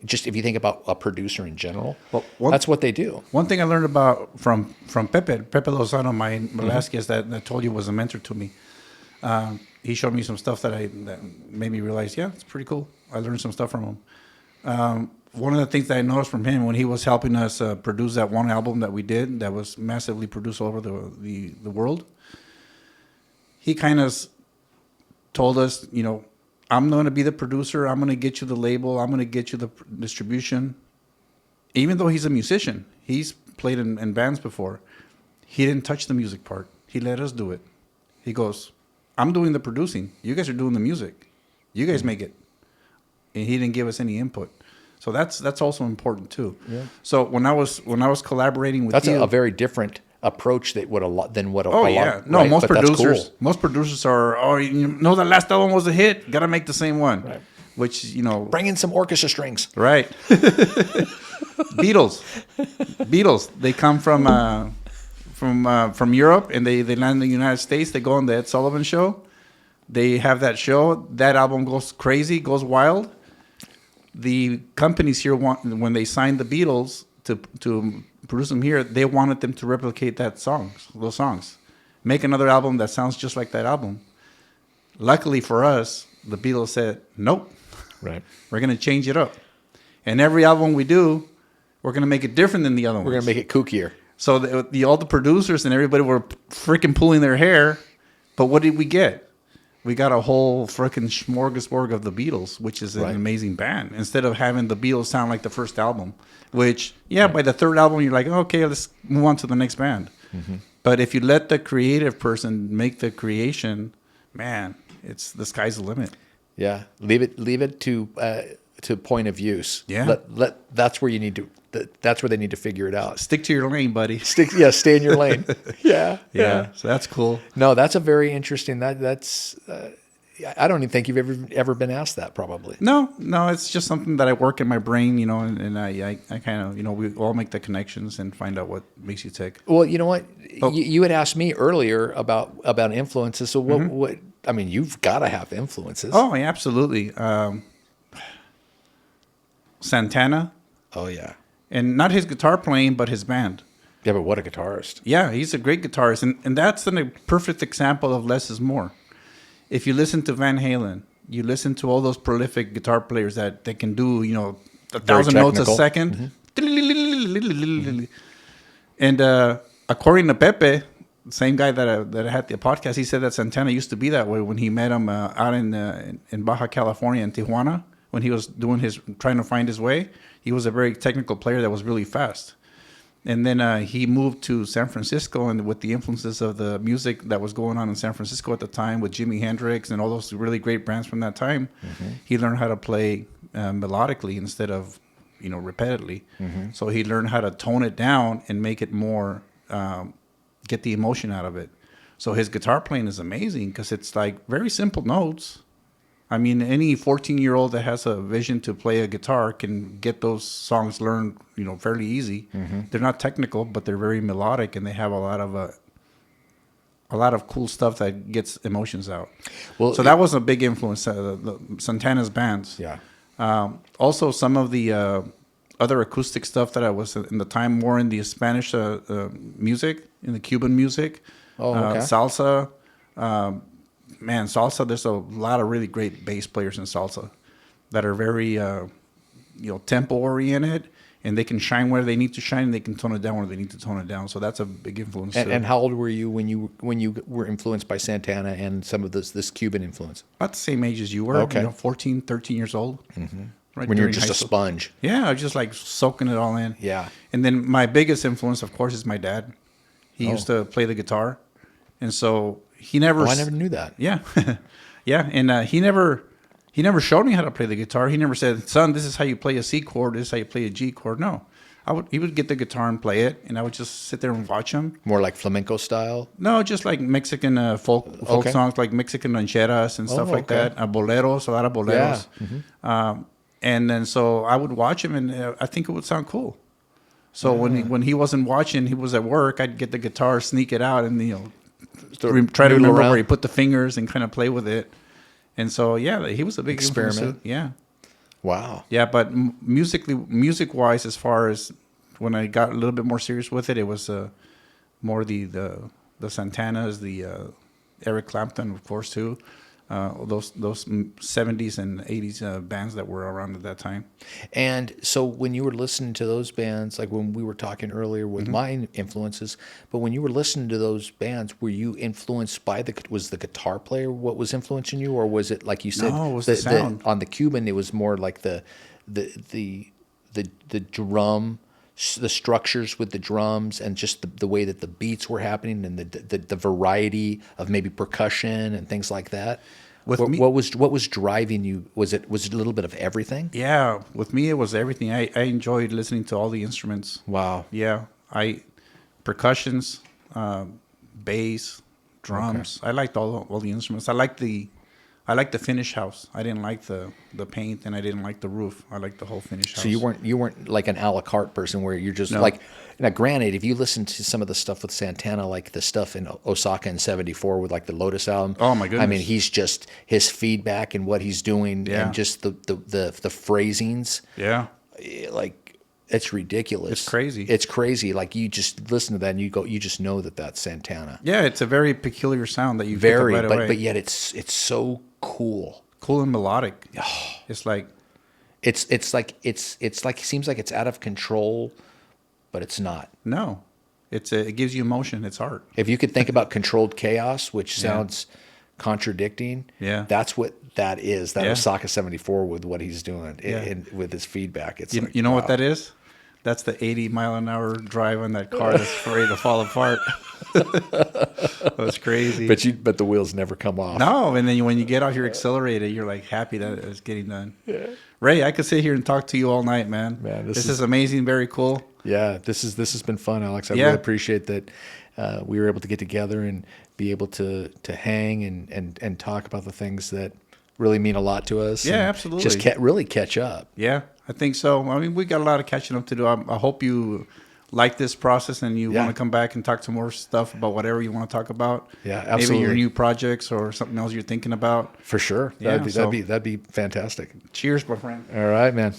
Just if you think about a producer in general, Well, that's what they do. One thing I learned about from Pepe Lozano, my Velasquez, that I told you was a mentor to me. He showed me some stuff that made me realize, yeah, it's pretty cool. I learned some stuff from him. One of the things that I noticed from him when he was helping us produce that one album that we did that was massively produced all over the world, he kind of told us, I'm going to be the producer. I'm going to get you the label. I'm going to get you the distribution. Even though he's a musician, he's played in bands before. He didn't touch the music part. He let us do it. He goes, I'm doing the producing. You guys are doing the music. You guys make it. And he didn't give us any input. So that's also important too. Yeah. So when I was collaborating with That's you, a very different approach than what a oh lot. yeah, no, right? most But that's producers cool. are the last album was a hit. Got to make the same one, Right. which Bring in some orchestra strings. right. Beatles. They come from Europe and they land in the United States. They go on the Ed Sullivan Show. They have that show. That album goes crazy, goes wild. The companies here when they signed the Beatles to produce them here, they wanted them to replicate those songs, make another album that sounds just like that album. Luckily for us, the Beatles said, nope, Right. we're going to change it up. And every album we do, we're going to make it different than the other ones. We're gonna make it kookier. So all the producers and everybody were freaking pulling their hair. But what did we get? We got a whole freaking smorgasbord of the Beatles, which is an Right. amazing band. Instead of having the Beatles sound like the first album, which, by the third album, you're like, okay, let's move on to the next band. Mm-hmm. But if you let the creative person make the creation, man, the sky's the limit. Yeah. Leave it to point of use. Yeah. That's where you need to. That's where they need to figure it out. Stick to your lane, buddy. Stay in your lane. Yeah. Yeah, so that's cool. No, that's a very interesting. That's. I don't even think you've ever been asked that. Probably. No, it's just something that I work in my brain, and I kind of, we all make the connections and find out what makes you tick. Well, you know what? Oh. You had asked me earlier about influences. So what I mean, you've got to have influences. Oh, yeah, absolutely. Santana, Oh, yeah. and not his guitar playing, but his band. Yeah, but what a guitarist. Yeah, he's a great guitarist, and that's a perfect example of less is more. If you listen to Van Halen, you listen to all those prolific guitar players that they can do, 1,000 notes a technical. second. And according to Pepe, the same guy that had the podcast, he said that Santana used to be that way when he met him out in Baja California in Tijuana when he was trying to find his way. He was a very technical player that was really fast. And then he moved to San Francisco, and with the influences of the music that was going on in San Francisco at the time with Jimi Hendrix and all those really great bands from that time, he learned how to play melodically instead of, repetitively. So he learned how to tone it down and make it more, get the emotion out of it. So his guitar playing is amazing because it's like very simple notes. I mean, any 14-year-old that has a vision to play a guitar can get those songs learned, fairly easy. They're not technical, but they're very melodic, and they have a lot of cool stuff that gets emotions out. Well, so that was a big influence, the Santana's bands. Yeah. Also, some of the other acoustic stuff that I was in the time more in the Spanish music, in the Cuban music, salsa. Salsa, there's a lot of really great bass players in salsa that are very, tempo oriented, and they can shine where they need to shine, and they can tone it down where they need to tone it down. So that's a big influence. And how old were you when you were influenced by Santana and some of this Cuban influence? About the same age as you were. Okay. 14, 13 years old. Right, when you're just a sponge. Yeah, I was just like soaking it all in. Yeah. And then my biggest influence, of course, is my dad. He used to play the guitar, and so he never. Oh, I never knew that. Yeah, yeah, and he never showed me how to play the guitar. He never said, "Son, this is how you play a C chord. This is how you play a G chord." No, he would get the guitar and play it, and I would just sit there and watch him. More like flamenco style. No, just like Mexican folk songs, like Mexican rancheras and stuff like that. Boleros, a lot of boleros. Yeah. And then so I would watch him, and I think it would sound cool. So when he wasn't watching, he was at work. I'd get the guitar, sneak it out, and try to remember where he put the fingers and kind of play with it. And so he was a big experiment. Yeah. Wow. Yeah, but music wise, as far as when I got a little bit more serious with it, it was more the Santanas, the Eric Clapton, of course, too. Those 70s and 80s bands that were around at that time. And so when you were listening to those bands, like when we were talking earlier with my influences, but when you were listening to those bands, were you influenced by was the guitar player what was influencing you, or was it like you said? No, it was the sound. On the Cuban, it was more like the drum, the structures with the drums, and just the way that the beats were happening, and the variety of maybe percussion and things like that. What was driving you? Was it a little bit of everything? Yeah, with me it was everything. I enjoyed listening to all the instruments. Wow. Yeah, percussions, bass, drums. Okay. I liked all the instruments. I liked the finish house. I didn't like the paint, and I didn't like the roof. I liked the whole finish house. So you weren't like an a la carte person where you're just like. Now, granted, if you listen to some of the stuff with Santana, like the stuff in Osaka in '74 with like the Lotus album, oh my goodness! I mean, he's just his feedback and what he's doing, and just the phrasings. Yeah, like it's ridiculous. It's crazy. It's crazy. Like you just listen to that and you just know that that's Santana. Yeah, it's a very peculiar sound that you very, pick up right away. But yet it's so cool and melodic. It's like it seems like it's out of control, but it's not. No, it gives you emotion. It's art. If you could think about controlled chaos, which sounds contradicting, that's what that is. That Osaka 74 with what he's doing and with his feedback. It's you know what that is? That's the 80-mile-an-hour drive on that car that's ready to fall apart. That's crazy. But the wheels never come off. No, and then when you get off your accelerator, you're like happy that it's getting done. Yeah. Ray, I could sit here and talk to you all night, man. This is amazing, very cool. Yeah, this has been fun, Alex. I really appreciate that we were able to get together and be able to hang and talk about the things that really mean a lot to us. Yeah, absolutely. Just really catch up. Yeah, I think so. I mean, we got a lot of catching up to do. I hope you like this process and you Yeah. want to come back and talk some more stuff about whatever you want to talk about. Yeah, Maybe your absolutely. new projects or something else you're thinking about. For sure. Yeah, That'd be fantastic. Cheers, my friend. All right, man.